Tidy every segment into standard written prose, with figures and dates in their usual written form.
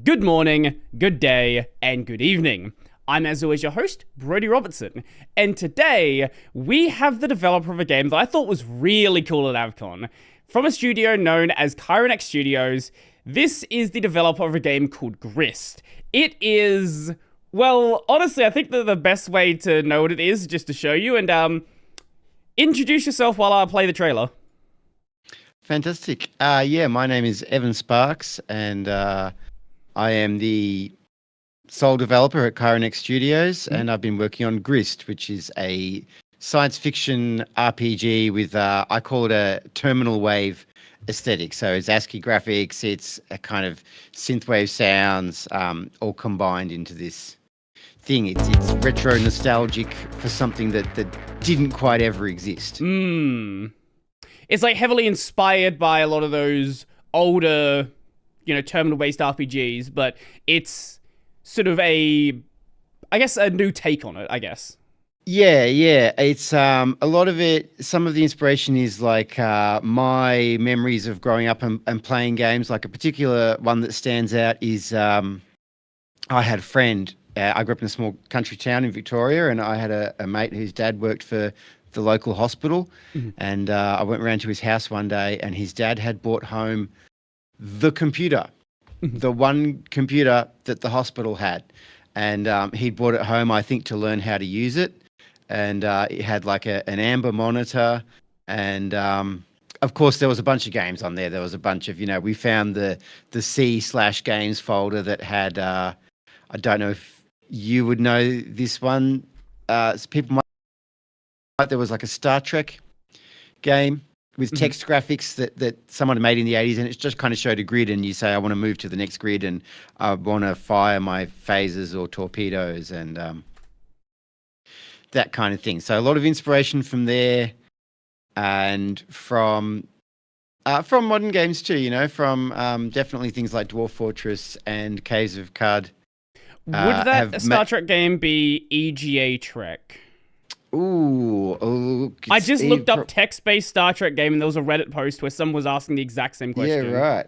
Good morning, good day, and good evening. I'm, as always, your host, Brody Robertson, and today we have the developer of a game that I thought was really cool at AvCon. From a studio known as Chironex Studios, this is the developer of a game called Grist. It is, well, honestly, I think that the best way to know what it is just to show you, and introduce yourself while I play the trailer. Fantastic. Yeah, my name is Evan Sparks, and I am the sole developer at Chironex Studios, and I've been working on Grist, which is a science fiction RPG with, I call it a terminal wave aesthetic. So it's ASCII graphics, it's a kind of synthwave sounds, all combined into this thing. It's retro nostalgic for something that didn't quite ever exist. It's like heavily inspired by a lot of those older, terminal-based RPGs, but it's sort of a new take on it, I guess. Yeah. It's a lot of it. Some of the inspiration is like my memories of growing up and playing games. Like a particular one that stands out is I had a friend. I grew up in a small country town in Victoria, and I had a mate whose dad worked for the local hospital. And I went around to his house one day, and his dad had brought home the computer, the one computer that the hospital had. And he'd brought it home, I think, to learn how to use it. And it had like an amber monitor. And of course, there was a bunch of games on there. There was a bunch of, we found the C/games folder that had, I don't know if you would know this one. People might, there was like a Star Trek game with text graphics that someone had made in the 80s, and it just kind of showed a grid, and you say, I want to move to the next grid, and I want to fire my phasers or torpedoes, and that kind of thing. So a lot of inspiration from there, and from modern games too, from definitely things like Dwarf Fortress and Caves of Cud. Would that Star Trek game be EGA Trek? Ooh, I just looked up text-based Star Trek game, and there was a Reddit post where someone was asking the exact same question. Yeah, right.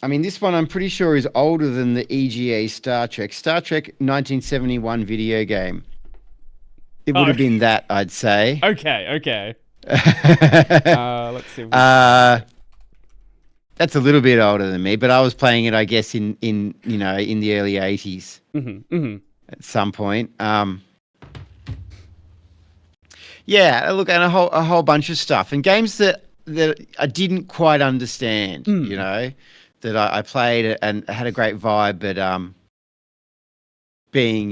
I mean, this one I'm pretty sure is older than the EGA Star Trek. Star Trek 1971 video game. It would have been that, I'd say. Okay. Let's see. That's a little bit older than me, but I was playing it, I guess, in the early 80s. At some point. Yeah, look, and a whole bunch of stuff, and games that I didn't quite understand, that I played and had a great vibe, but being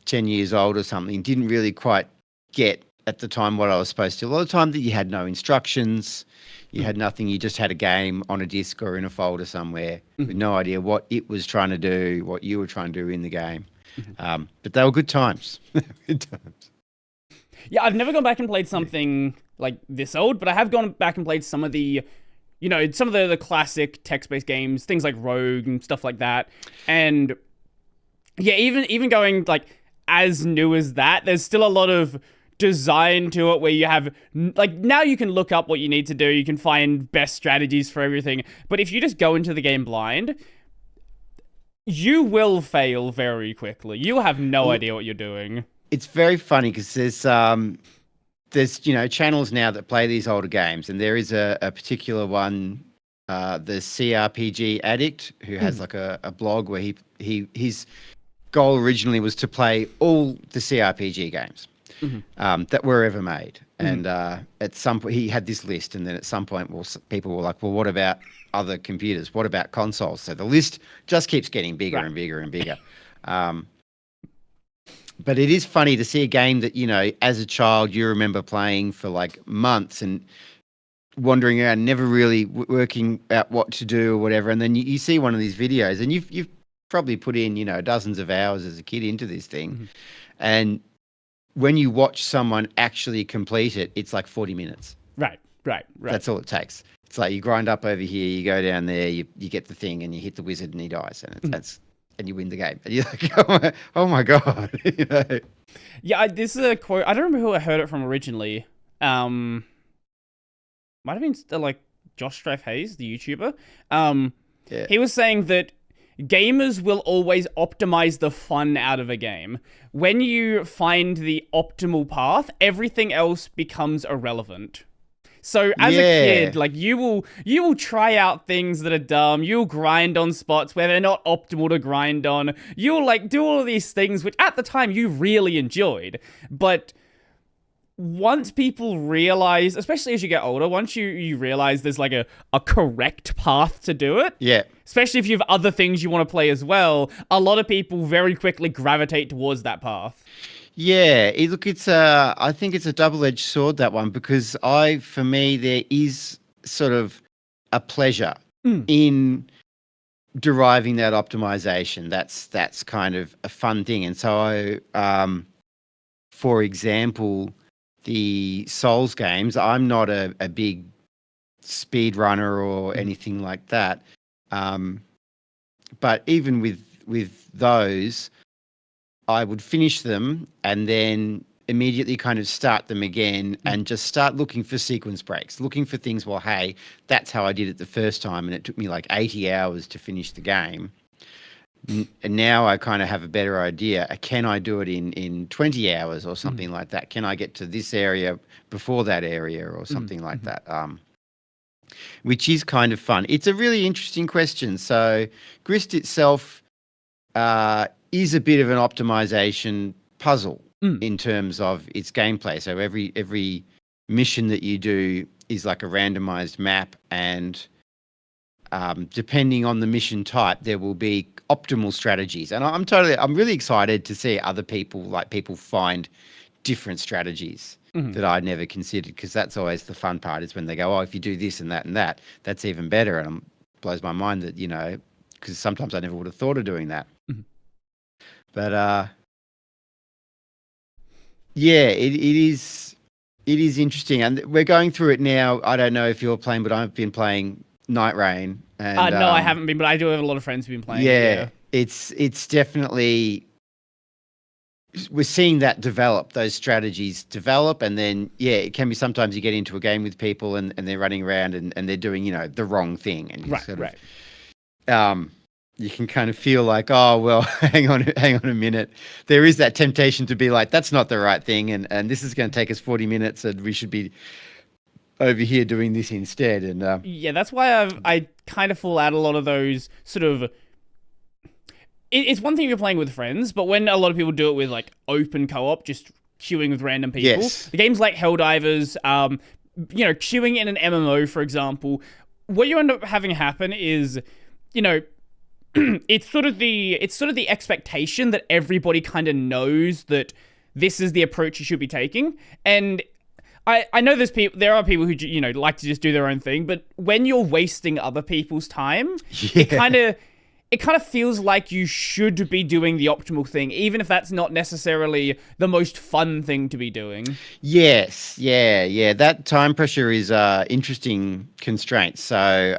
10 years old or something, didn't really quite get at the time what I was supposed to. A lot of the time that you had no instructions, you had nothing, you just had a game on a disc or in a folder somewhere with no idea what it was trying to do, what you were trying to do in the game. But they were good times. Yeah, I've never gone back and played something like this old, but I have gone back and played some of the, the classic text-based games, things like Rogue and stuff like that. And yeah, even going like as new as that, there's still a lot of design to it where you have, like, now you can look up what you need to do, you can find best strategies for everything. But if you just go into the game blind, you will fail very quickly. You'll have no idea what you're doing. It's very funny because there's channels now that play these older games, and there is a particular one, the CRPG Addict, who has like a blog where his goal originally was to play all the CRPG games that were ever made. And at some point he had this list, and then at some point people were like, well, what about other computers? What about consoles? So the list just keeps getting bigger and bigger and bigger. But it is funny to see a game that, as a child, you remember playing for like months and wandering around, never really working out what to do or whatever. And then you see one of these videos, and you've probably put in, dozens of hours as a kid into this thing. And when you watch someone actually complete it, it's like 40 minutes. Right. That's all it takes. It's like you grind up over here, you go down there, you get the thing, and you hit the wizard, and he dies, and and you win the game. And you're like, oh my God. Yeah, this is a quote. I don't remember who I heard it from originally. Might have been like Josh Strife Hayes, the YouTuber. Yeah. He was saying that gamers will always optimize the fun out of a game. When you find the optimal path, everything else becomes irrelevant. So as a kid, like you will try out things that are dumb. You'll grind on spots where they're not optimal to grind on. You'll like do all of these things which at the time you really enjoyed. But once people realize, especially as you get older, once you realize there's like a correct path to do it. Yeah. Especially if you have other things you want to play as well, a lot of people very quickly gravitate towards that path. Yeah, I think it's a double-edged sword, that one, because for me, there is sort of a pleasure in deriving that optimization. That's kind of a fun thing. And so for example, the Souls games, I'm not a big speed runner or anything like that. But even with those, I would finish them and then immediately kind of start them again and just start looking for sequence breaks, looking for things. Well, hey, that's how I did it the first time, and it took me like 80 hours to finish the game. And now I kind of have a better idea. Can I do it in 20 hours or something like that? Can I get to this area before that area or something like that? Which is kind of fun. It's a really interesting question. So Grist itself is a bit of an optimization puzzle in terms of its gameplay. So every mission that you do is like a randomized map, and depending on the mission type, there will be optimal strategies. And I'm really excited to see other people find different strategies that I'd never considered, because that's always the fun part, is when they go, oh, if you do this and that, that's even better. And it blows my mind that, because sometimes I never would have thought of doing that. But yeah, it is interesting, and we're going through it now. I don't know if you're playing, but I've been playing Night Rain. And, no, I haven't been, but I do have a lot of friends who've been playing. Yeah, it's definitely, we're seeing that develop, those strategies develop, and then it can be sometimes you get into a game with people and they're running around and they're doing the wrong thing, and you can kind of feel like, oh well, hang on a minute. There is that temptation to be like, that's not the right thing, and this is going to take us 40 minutes, and we should be over here doing this instead. And that's why I kind of fall out a lot of those sort of. It's one thing if you're playing with friends, but when a lot of people do it with like open co-op, just queuing with random people, the games like Helldivers, queuing in an MMO, for example, what you end up having happen is, it's sort of the expectation that everybody kind of knows that this is the approach you should be taking. And I know there are people who like to just do their own thing, but when you're wasting other people's time, it kind of feels like you should be doing the optimal thing, even if that's not necessarily the most fun thing to be doing. Yes, yeah. That time pressure is interesting constraint. So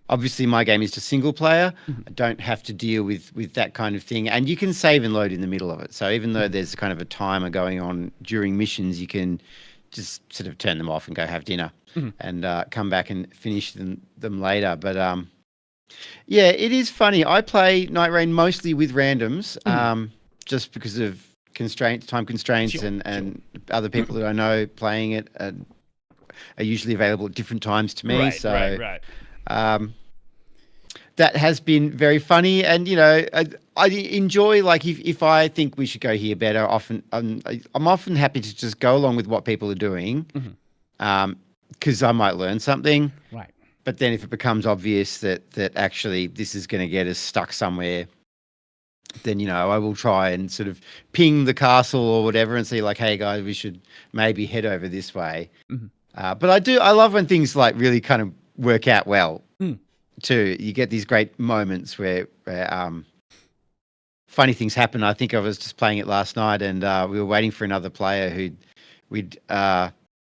obviously my game is just single player. I don't have to deal with that kind of thing. And you can save and load in the middle of it. So even though there's kind of a timer going on during missions, you can just sort of turn them off and go have dinner and come back and finish them later. But yeah, it is funny. I play Night Rain mostly with randoms, just because of time constraints, and other people that I know playing it are usually available at different times to me. Right. That has been very funny, and I enjoy, like, if I think we should go here better. Often I'm often happy to just go along with what people are doing, because I might learn something. Right. But then if it becomes obvious that actually this is going to get us stuck somewhere, then, I will try and sort of ping the castle or whatever and see, like, hey, guys, we should maybe head over this way. But I love when things, like, really kind of work out well, too. You get these great moments where funny things happen. I think I was just playing it last night, and we were waiting for another player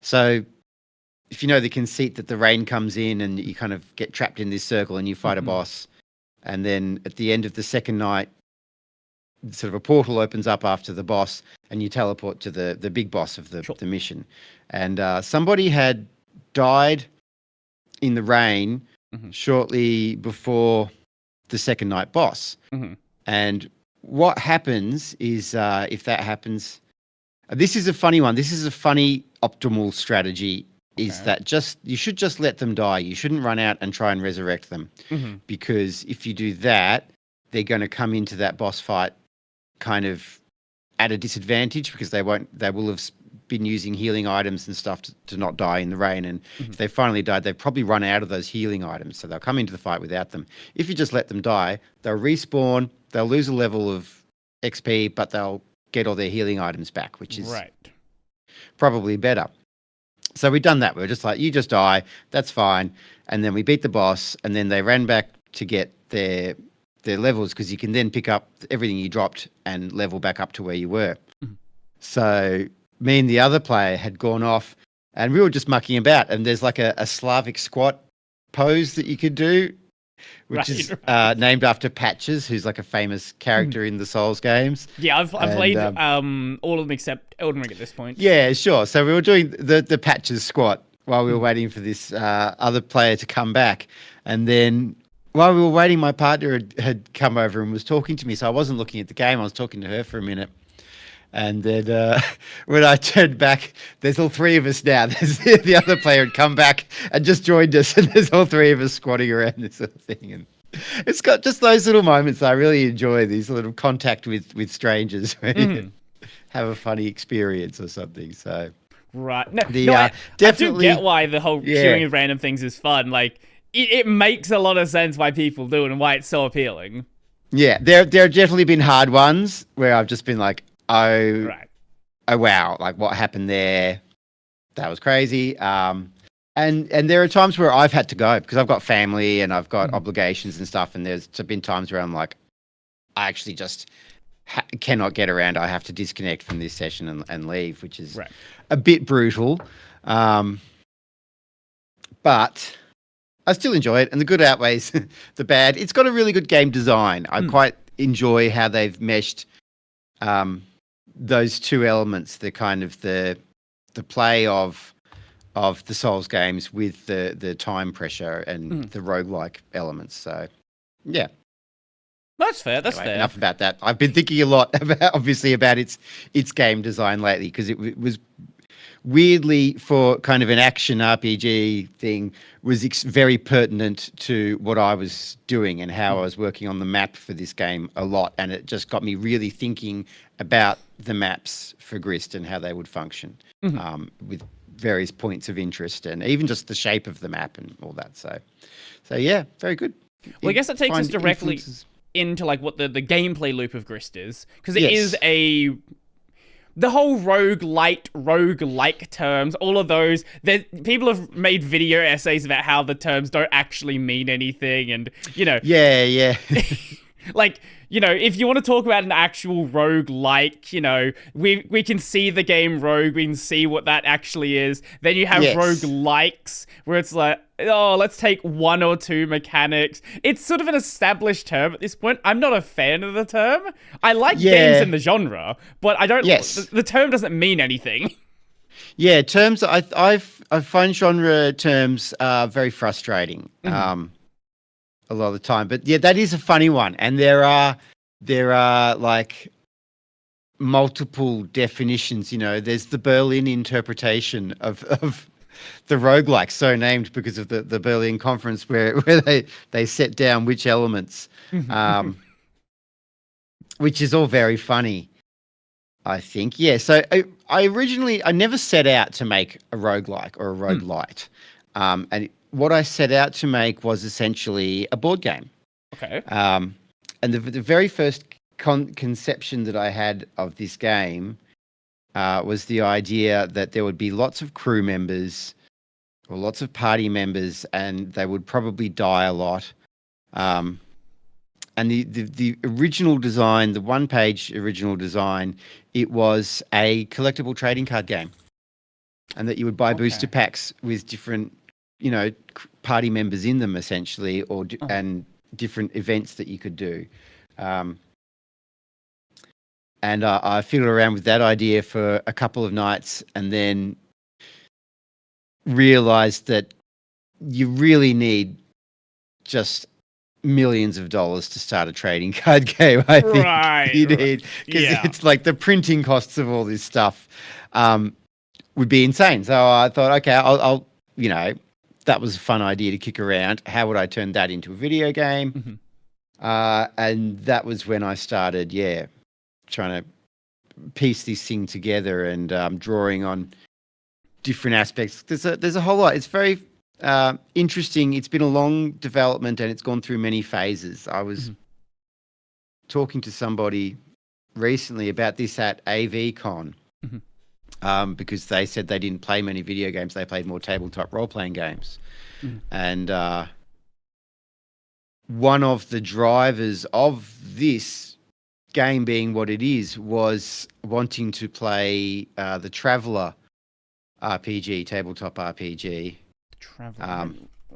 so if you know the conceit that the rain comes in and you kind of get trapped in this circle and you fight a boss, and then at the end of the second night, sort of a portal opens up after the boss and you teleport to the big boss of the mission. And somebody had died in the rain Mhm. shortly before the second night boss. Mhm. And what happens is, if that happens, this is a funny one. This is a funny optimal strategy. Is Okay. that you should just let them die. You shouldn't run out and try and resurrect them, Mhm. because if you do that, they're going to come into that boss fight kind of at a disadvantage, because they will have been using healing items and stuff to not die in the rain. And Mhm. if they finally died, they've probably run out of those healing items. So they'll come into the fight without them. If you just let them die, they'll respawn, they'll lose a level of XP, but they'll get all their healing items back, which is Right. probably better. So we've done that. We were just like, you just die, that's fine. And then we beat the boss, and then they ran back to get their levels, because you can then pick up everything you dropped and level back up to where you were. Mhm. So me and the other player had gone off, and we were just mucking about. And there's like a Slavic squat pose that you could do, which is named after Patches, who's like a famous character in the Souls games. Yeah, I've played all of them except Elden Ring at this point. Yeah, sure. So we were doing the Patches squat while we were waiting for this other player to come back. And then while we were waiting, my partner had come over and was talking to me. So I wasn't looking at the game. I was talking to her for a minute. And then when I turned back, there's all three of us now. There's the other player had come back and just joined us. And there's all three of us squatting around this sort of thing. And it's got just those little moments I really enjoy, these little contact with strangers where you have a funny experience or something. So Right. I do get why the whole queuing of random things is fun. Like, it makes a lot of sense why people do it and why it's so appealing. Yeah, there have definitely been hard ones where I've just been like, oh wow, like what happened there? That was crazy. And there are times where I've had to go because I've got family and I've got obligations and stuff. And there's been times where I'm like, I actually just cannot get around. I have to disconnect from this session and leave, which is a bit brutal. But I still enjoy it, and the good outweighs the bad. It's got a really good game design. I quite enjoy how they've meshed those two elements, the kind of the play of the Souls games with the time pressure and the roguelike elements. So, yeah. That's fair. That's fair. Enough about that. I've been thinking a lot about its game design lately, because it was weirdly, for kind of an action RPG thing, was very pertinent to what I was doing and how I was working on the map for this game a lot. And it just got me really thinking about the maps for Grist and how they would function with various points of interest and even just the shape of the map and all that. So yeah, very good. Well, I guess that takes us directly into like what the gameplay loop of Grist is, because it is the whole roguelike terms, all of those, people have made video essays about how the terms don't actually mean anything, and, you know... Yeah. Like, you know, if you want to talk about an actual roguelike, you know, we can see the game Rogue, we can see what that actually is. Then you have roguelikes, where it's like, oh, let's take one or two mechanics. It's sort of an established term at this point. I'm not a fan of the term. I like games in the genre, but I don't... The term doesn't mean anything. Yeah, terms... I find genre terms very frustrating. A lot of the time, but yeah, that is a funny one, and there are like multiple definitions. You know, there's the Berlin interpretation of the roguelike, so named because of the Berlin Conference, where they set down which elements, which is all very funny, I think. Yeah, so I originally never set out to make a roguelike or a roguelite, and what I set out to make was essentially a board game. Okay. And the very first conception that I had of this game was the idea that there would be lots of crew members or lots of party members, and they would probably die a lot. And the original design, the one-page original design, it was a collectible trading card game, and that you would buy booster packs with different, you know, party members in them, essentially, and different events that you could do. And I fiddled around with that idea for a couple of nights, and then realized that you really need just millions of dollars to start a trading card game. I think you need, because it's like the printing costs of all this stuff would be insane. So I thought, okay, I'll that was a fun idea to kick around. How would I turn that into a video game? And that was when I started, trying to piece this thing together and drawing on different aspects. There's a whole lot. It's very interesting. It's been a long development and it's gone through many phases. I was talking to somebody recently about this at AVCon because they said they didn't play many video games. They played more tabletop role-playing games. And one of the drivers of this game being what it is was wanting to play the Traveller RPG, tabletop RPG,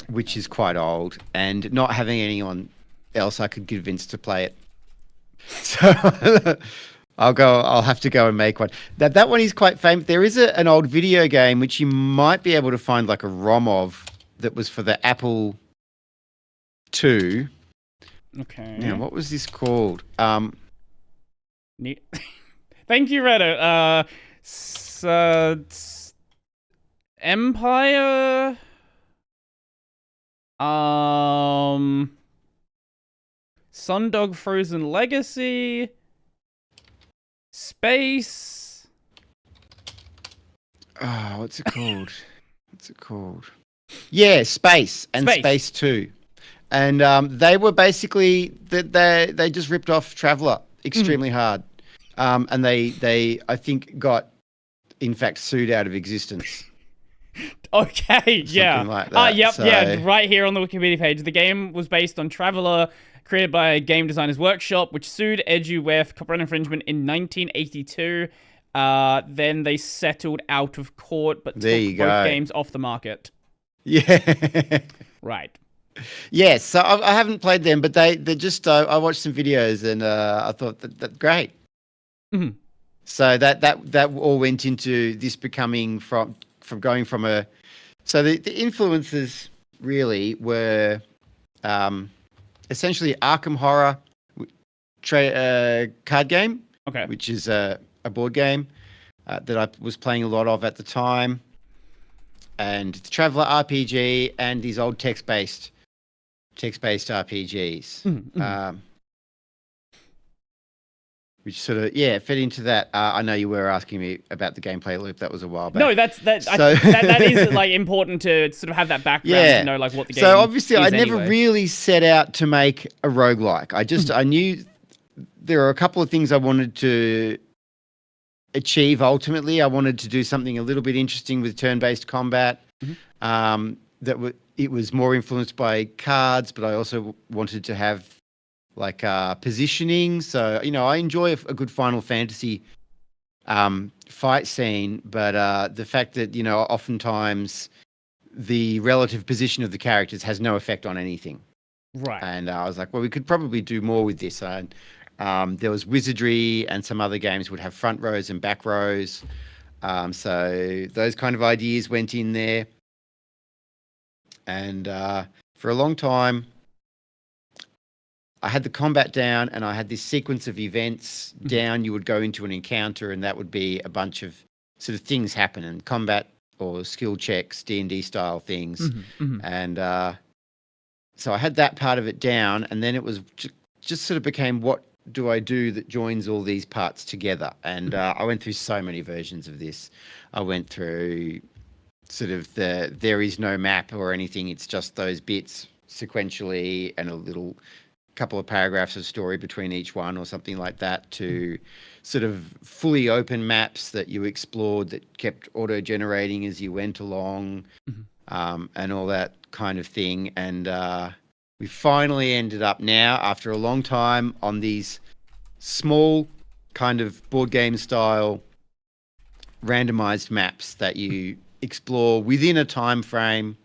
which is quite old, and not having anyone else I could convince to play it. So I'll have to go and make one. That one is quite famous. There is an old video game which you might be able to find like a ROM of that was for the Apple II. Okay. Now, what was this called? Thank you, Reddit. Empire. Sundog Frozen Legacy. Space. Oh, what's it called? Yeah, Space and Space 2. And they were basically they just ripped off Traveller extremely hard. And they I think got in fact sued out of existence. Okay, Something like that. Yep, right here on the Wikipedia page. The game was based on Traveller, created by Game Designers Workshop, which sued Edgeware for copyright infringement in 1982. Then they settled out of court, but took both games off the market. Yeah. Right. Yes, so I haven't played them, but they just I watched some videos and I thought that great. So that all went into this becoming from going from a. So the influences really were essentially Arkham Horror card game, which is a board game that I was playing a lot of at the time, and the Traveller RPG and these old text-based RPGs, which sort of fed into that. I know you were asking me about the gameplay loop. That was a while back. No, that is like important to sort of have that background to know like what the game. So obviously, is I never really set out to make a roguelike. I knew there are a couple of things I wanted to achieve. Ultimately, I wanted to do something a little bit interesting with turn-based combat. It was more influenced by cards, but I also wanted to have like positioning. So, I enjoy a good Final Fantasy fight scene, but the fact that, oftentimes the relative position of the characters has no effect on anything. Right. And I was like, well, we could probably do more with this. And there was Wizardry and some other games would have front rows and back rows. So those kind of ideas went in there. And for a long time, I had the combat down and I had this sequence of events down. You would go into an encounter and that would be a bunch of sort of things happen and combat or skill checks, D&D style things. And so I had that part of it down, and then it was just sort of became, what do I do that joins all these parts together? And I went through so many versions of this. I went through sort of there is no map or anything. It's just those bits sequentially and a little couple of paragraphs of story between each one or something like that, to sort of fully open maps that you explored that kept auto-generating as you went along, and all that kind of thing. And we finally ended up now, after a long time, on these small kind of board game style randomized maps that you explore within a time frame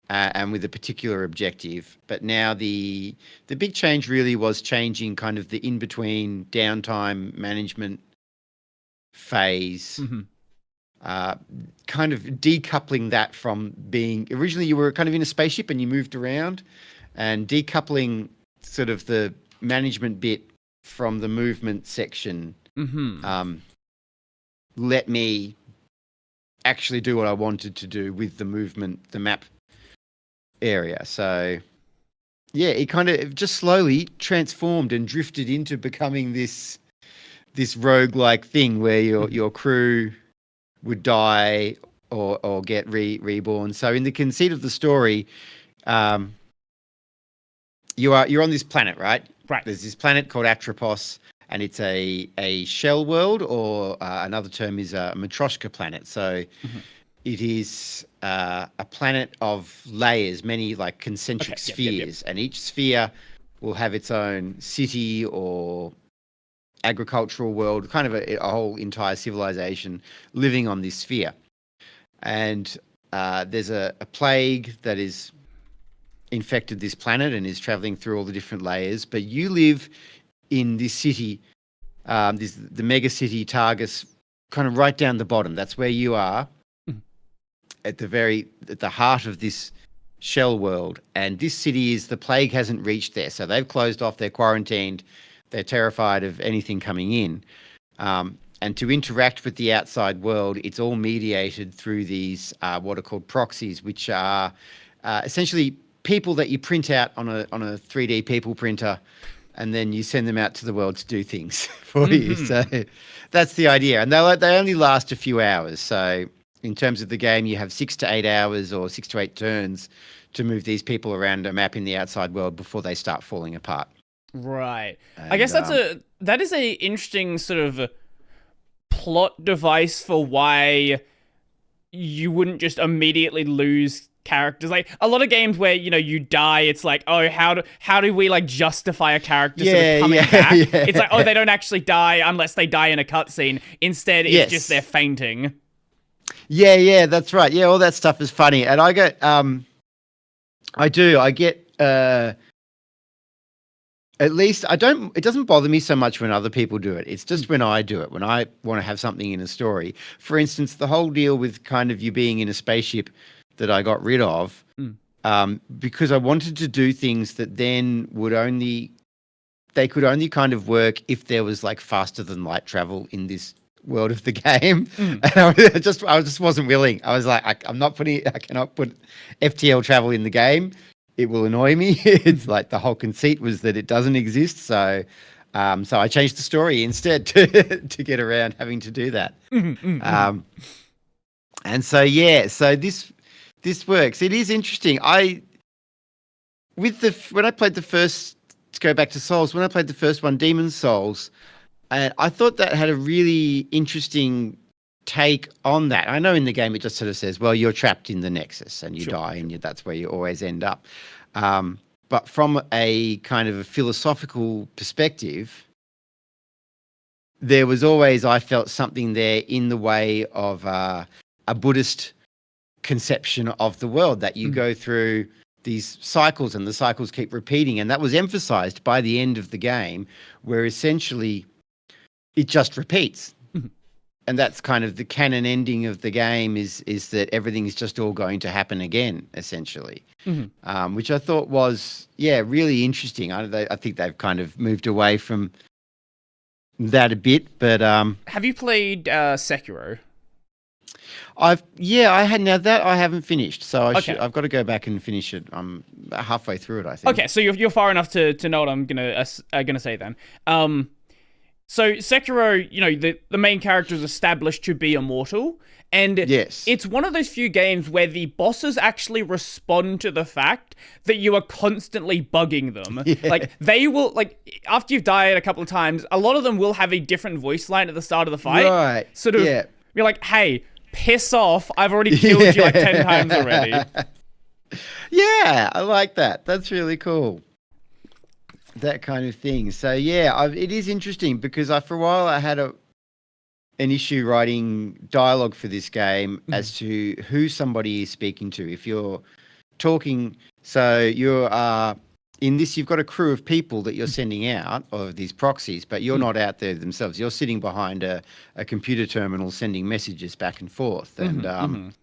and with a particular objective. But now the big change really was changing kind of the in-between downtime management phase kind of decoupling that from being originally you were kind of in a spaceship and you moved around, and decoupling sort of the management bit from the movement section. Let me actually do what I wanted to do with the movement, the map area. So yeah, it kind of just slowly transformed and drifted into becoming this rogue-like thing where your crew would die or get reborn. So in the conceit of the story, you're on this planet, right? Right. There's this planet called Atropos, and it's a shell world, or another term is a Matryoshka planet. So it is a planet of layers, many like concentric spheres, and each sphere will have its own city or agricultural world, kind of a whole entire civilization living on this sphere. And there's a plague that is infected this planet and is traveling through all the different layers. But you live in this city, the mega city Targus, kind of right down the bottom. That's where you are, at the heart of this shell world. And this city is, the plague hasn't reached there, so they've closed off, they're quarantined, they're terrified of anything coming in. And to interact with the outside world, it's all mediated through these what are called proxies, which are essentially people that you print out on a 3D people printer, and then you send them out to the world to do things for you. So that's the idea. And they only last a few hours. So in terms of the game, you have 6 to 8 hours or 6 to 8 turns to move these people around a map in the outside world before they start falling apart. Right. And, I guess that is a interesting sort of plot device for why you wouldn't just immediately lose characters. Like a lot of games where you die, it's like, oh, how do we like justify a character sort of coming back? Yeah. It's like, oh, they don't actually die unless they die in a cutscene. Instead, it's just they're fainting. Yeah, that's right. Yeah, all that stuff is funny, and I get at least it doesn't bother me so much when other people do it. It's just when I do it, when I want to have something in a story. For instance, the whole deal with kind of you being in a spaceship that I got rid of, because I wanted to do things that then they could only kind of work if there was like faster than light travel in this world of the game. And I just wasn't willing. I was like, I cannot put FTL travel in the game. It will annoy me. It's like the whole conceit was that it doesn't exist. So I changed the story instead to get around having to do that. And so this works. It is interesting. When I played the first, to go back to Souls, when I played the first one, Demon's Souls, I thought that had a really interesting take on that. I know in the game it just sort of says, well, you're trapped in the Nexus and you die, and that's where you always end up. But from a kind of a philosophical perspective, there was always, I felt, something there in the way of a Buddhist conception of the world, that you go through these cycles and the cycles keep repeating. And that was emphasized by the end of the game, where essentially it just repeats. And that's kind of the canon ending of the game is that everything is just all going to happen again, essentially, which I thought was, really interesting. I think they've kind of moved away from that a bit, but... Have you played Sekiro? I had. Now that I haven't finished, so I've got to go back and finish it. I'm halfway through it, I think. Okay, so you're far enough to know what I'm gonna say then. So Sekiro, the main character is established to be immortal, and it's one of those few games where the bosses actually respond to the fact that you are constantly bugging them. Yeah. Like they will, after you've died a couple of times, a lot of them will have a different voice line at the start of the fight. Right. Sort of, you're like, hey, piss off! I've already killed you like 10 times already. Yeah, I like that. That's really cool. That kind of thing. So it is interesting because for a while I had an issue writing dialogue for this game as to who somebody is speaking to. If you're talking, so you are in this, you've got a crew of people that you're sending out of these proxies, but you're not out there themselves. You're sitting behind a computer terminal sending messages back and forth. And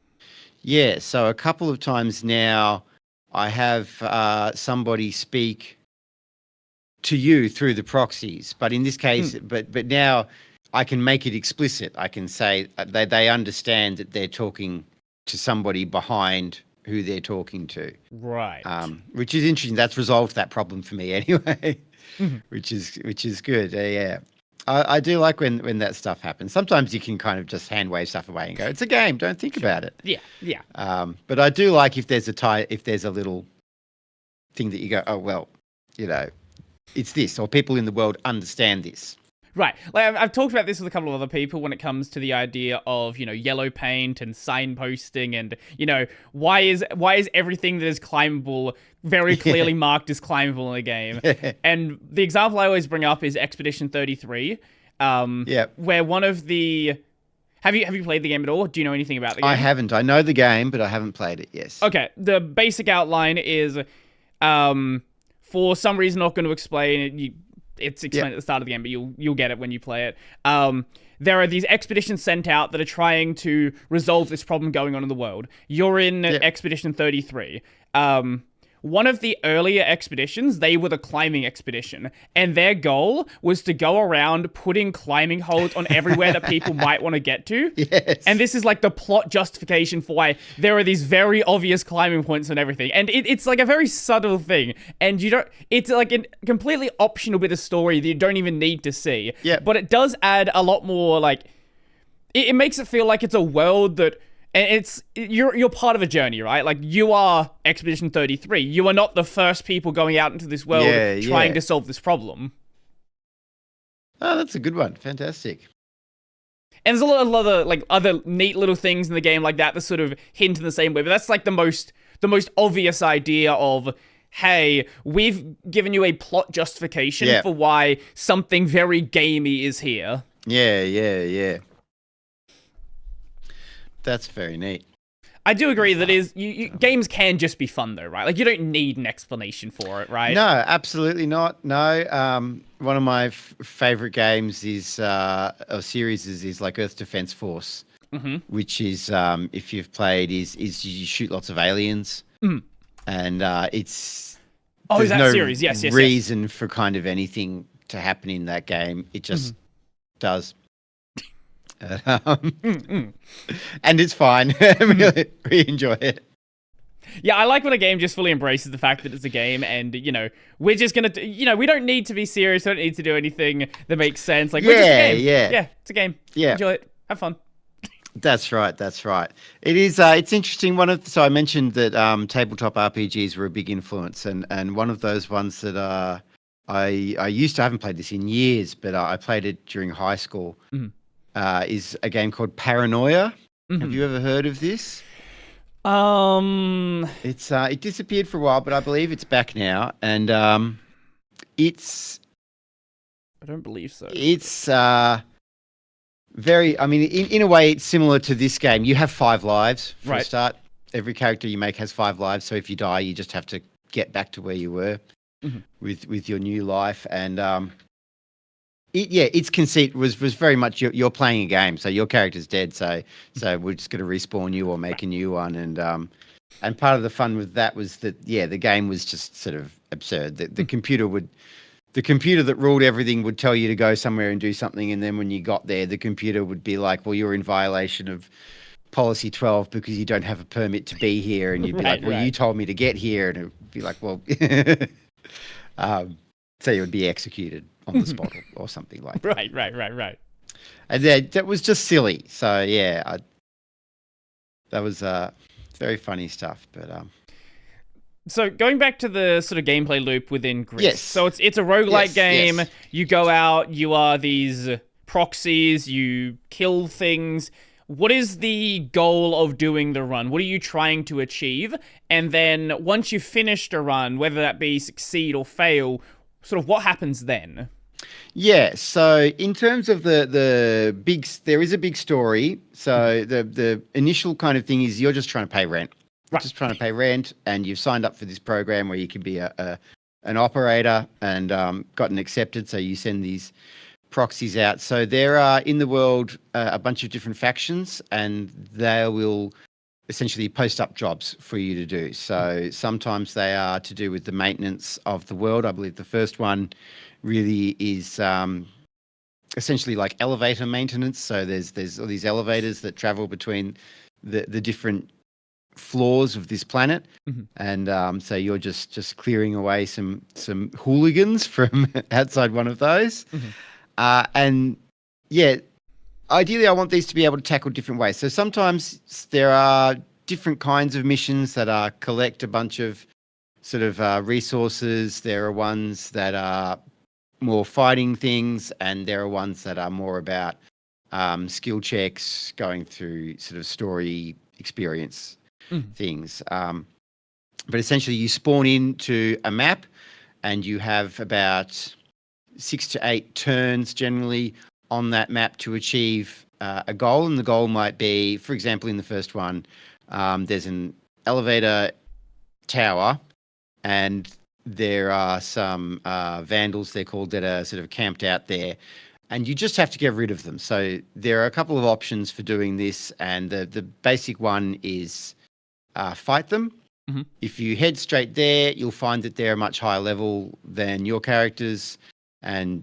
yeah, so a couple of times now I have somebody speak to you through the proxies, but in this case, but now I can make it explicit. I can say they understand that they're talking to somebody behind who they're talking to. Right. Which is interesting. That's resolved that problem for me anyway, which is good. Yeah. I do like when that stuff happens. Sometimes you can kind of just hand wave stuff away and go, it's a game, don't think about it. Yeah. But I do like if there's a little thing that you go, oh, well, it's this, or people in the world understand this. Right. Like I've talked about this with a couple of other people when it comes to the idea of, yellow paint and signposting and, why is everything that is climbable very clearly marked as climbable in a game? And the example I always bring up is Expedition 33. Where one of the... Have you played the game at all? Do you know anything about the game? I haven't. I know the game, but I haven't played it, yes. Okay. The basic outline is, for some reason, not going to explain it. It's explained at the start of the game, but you'll get it when you play it. There are these expeditions sent out that are trying to resolve this problem going on in the world. You're in Expedition 33. One of the earlier expeditions, they were the climbing expedition, and their goal was to go around putting climbing holds on everywhere that people might want to get to. Yes. And this is like the plot justification for why there are these very obvious climbing points and everything. And it's like a very subtle thing, and it's like a completely optional bit of story that you don't even need to see. Yeah. But it does add a lot more, like, it makes it feel like it's a world that... And you're part of a journey, right? Like, you are Expedition 33. You are not the first people going out into this world trying to solve this problem. Oh, that's a good one. Fantastic. And there's a lot of other neat little things in the game like that sort of hint in the same way. But that's like the most obvious idea of, hey, we've given you a plot justification for why something very gamey is here. Yeah. That's very neat. I do agree that games can just be fun though, right? Like, you don't need an explanation for it, right? No, absolutely not. No. One of my favorite games is or series is like Earth Defense Force, which is if you've played is you shoot lots of aliens, and it's is that series? Yes. Reason for kind of anything to happen in that game. It just does. And it's fine. we enjoy it. Yeah, I like when a game just fully embraces the fact that it's a game, and we're just gonna, we don't need to be serious. We don't need to do anything that makes sense. Like, we're just a game. Yeah, it's a game. Yeah, enjoy it. Have fun. That's right. It is. It's interesting. So I mentioned that tabletop RPGs were a big influence, and one of those ones that I used to, I haven't played this in years, but I played it during high school. Is a game called Paranoia. Have you ever heard of this? It's it disappeared for a while, but I believe it's back now, and it's. I don't believe so. It's very. I mean, in a way, it's similar to this game. You have 5 lives for a start. Every character you make has 5 lives, so if you die, you just have to get back to where you were with your new life, and its conceit was very much you're playing a game, so your character's dead, so we're just going to respawn you or make a new one, and part of the fun with that was that the game was just sort of absurd. The computer that ruled everything would tell you to go somewhere and do something, and then when you got there, the computer would be like, well, you're in violation of policy 12 because you don't have a permit to be here, and you'd be like, well, you told me to get here, and it would be like, well, so you would be executed on the spot or something like that. Right. And that was just silly. So that was very funny stuff. But so going back to the sort of gameplay loop within Grist. Yes. So it's a roguelike game. Yes. You go out, you are these proxies, you kill things. What is the goal of doing the run? What are you trying to achieve? And then once you've finished a run, whether that be succeed or fail, sort of what happens then? Yeah, so in terms of the big, there is a big story. So the initial kind of thing is you're just trying to pay rent. Right. Just trying to pay rent, and you've signed up for this program where you can be a an operator and gotten accepted. So you send these proxies out. So there are in the world a bunch of different factions, and they will essentially post up jobs for you to do. So sometimes they are to do with the maintenance of the world. I believe the first one really is essentially like elevator maintenance. So there's all these elevators that travel between the different floors of this planet, and so you're just clearing away some hooligans from outside one of those, and yeah, ideally I want these to be able to tackle different ways. So sometimes there are different kinds of missions that are collect a bunch of sort of resources. There are ones that are more fighting things, and there are ones that are more about skill checks, going through sort of story experience things. But essentially you spawn into a map and you have about 6 to 8 turns generally on that map to achieve a goal. And the goal might be, for example, in the first one, there's an elevator tower and there are some vandals, they're called, that are sort of camped out there. And you just have to get rid of them. So there are a couple of options for doing this. And the basic one is fight them. If you head straight there, you'll find that they're a much higher level than your characters, and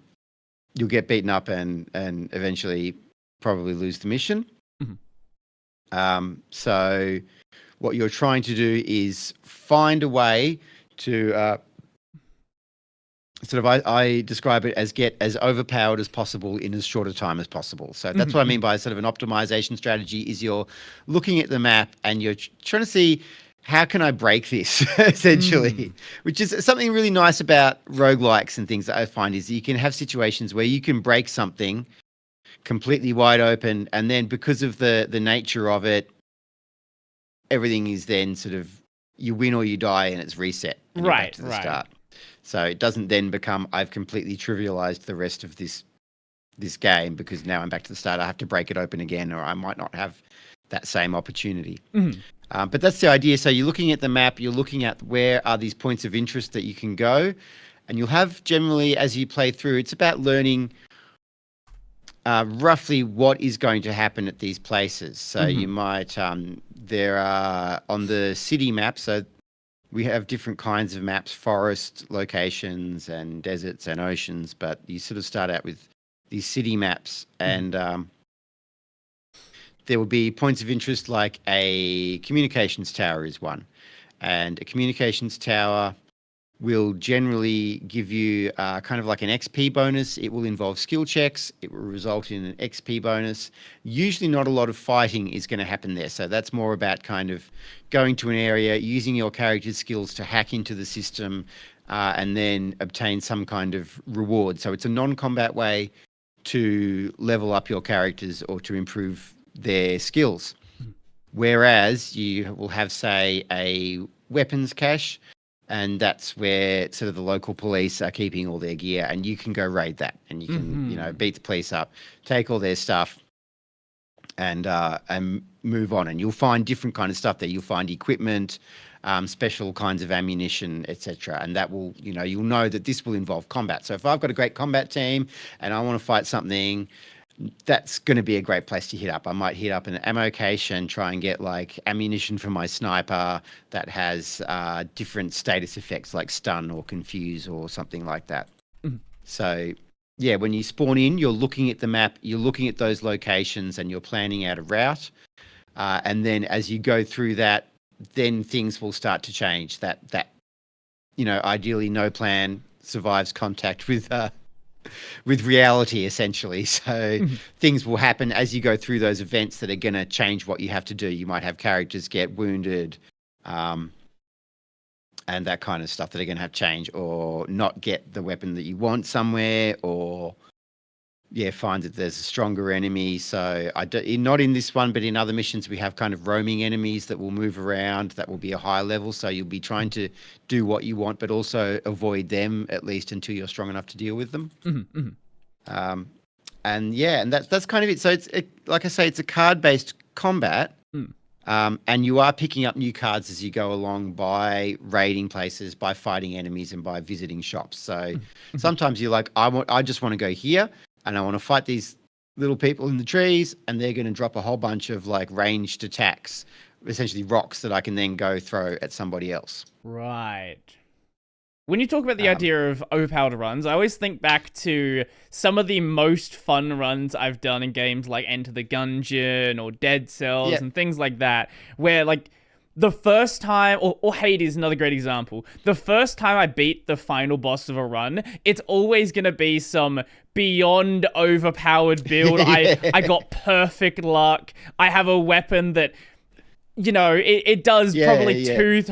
you'll get beaten up and eventually probably lose the mission. So what you're trying to do is find a way to sort of, I describe it as get as overpowered as possible in as short a time as possible. So that's what I mean by sort of an optimization strategy, is you're looking at the map and you're trying to see, how can I break this, essentially, which is something really nice about roguelikes and things that I find, is you can have situations where you can break something completely wide open, and then because of the nature of it, everything is then sort of, you win or you die, and it's reset. And you're back to the start. So it doesn't then become, I've completely trivialized the rest of this game because now I'm back to the start. I have to break it open again, or I might not have that same opportunity. But that's the idea. So you're looking at the map, you're looking at where are these points of interest that you can go, and you'll have generally, as you play through, it's about learning roughly what is going to happen at these places. So you might, there are on the city map, so we have different kinds of maps, forest locations and deserts and oceans, but you sort of start out with these city maps, and there will be points of interest, like a communications tower is one. And a communications tower will generally give you kind of like an XP bonus. It will involve skill checks. It will result in an XP bonus. Usually not a lot of fighting is going to happen there. So that's more about kind of going to an area, using your character's skills to hack into the system, and then obtain some kind of reward. So it's a non-combat way to level up your characters or to improve their skills. Whereas you will have, say, a weapons cache, and that's where sort of the local police are keeping all their gear, and you can go raid that, and you can, you know, beat the police up, take all their stuff, and move on. And you'll find different kind of stuff there. You'll find equipment, special kinds of ammunition, etc. And that will, you know, you'll know that this will involve combat. So if I've got a great combat team and I want to fight something, that's going to be a great place to hit up. I might hit up an ammo cache and try and get like ammunition for my sniper that has different status effects like stun or confuse or something like that. So yeah, when you spawn in, you're looking at the map, you're looking at those locations, and you're planning out a route. And then as you go through that, then things will start to change. That you know, ideally no plan survives contact with reality, essentially. So things will happen as you go through those events that are going to change what you have to do. You might have characters get wounded, and that kind of stuff that are going to have change, or not get the weapon that you want somewhere, or find that there's a stronger enemy. So not in this one, but in other missions, we have kind of roaming enemies that will move around. That will be a high level. So you'll be trying to do what you want, but also avoid them, at least until you're strong enough to deal with them. And that's kind of it. So like I say, it's a card-based combat. And you are picking up new cards as you go along by raiding places, by fighting enemies, and by visiting shops. So sometimes you're like, I just want to go here, and I want to fight these little people in the trees, and they're going to drop a whole bunch of like ranged attacks, essentially rocks that I can then go throw at somebody else. Right. When you talk about the idea of overpowered runs, I always think back to some of the most fun runs I've done in games like Enter the Gungeon or Dead Cells and things like that, where like the first time, or Hades, another great example, the first time I beat the final boss of a run, it's always going to be some beyond overpowered build. I got perfect luck. I have a weapon that, you know, it does probably 2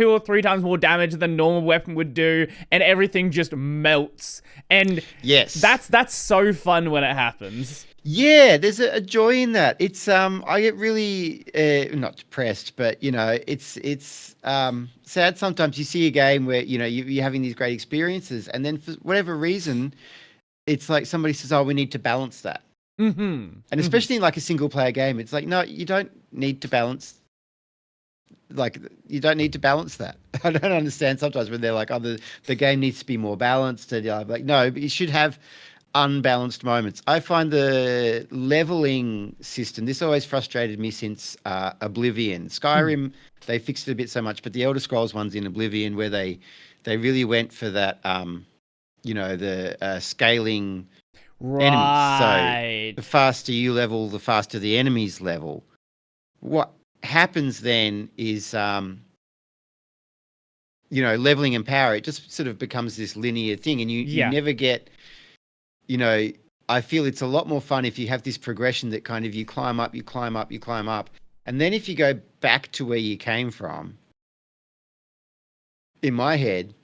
or 3 times more damage than a normal weapon would do, and everything just melts. And that's so fun when it happens. Yeah, there's a joy in that. It's I get really not depressed, but you know, it's sad sometimes. You see a game where you know you're having these great experiences, and then for whatever reason, it's like somebody says, "Oh, we need to balance that." And especially in like a single player game, it's like, no, you don't need to balance. Like, you don't need to balance that. I don't understand sometimes when they're like, oh, the game needs to be more balanced. And I'm like, no, but you should have unbalanced moments. I find the leveling system, this always frustrated me since Oblivion. Skyrim, they fixed it a bit so much, but the Elder Scrolls ones in Oblivion where they really went for that, you know, the scaling enemies. So the faster you level, the faster the enemies level. What happens then is, you know, leveling in power, it just sort of becomes this linear thing, and you never get, you know, I feel it's a lot more fun if you have this progression that kind of you climb up, and then if you go back to where you came from, in my head,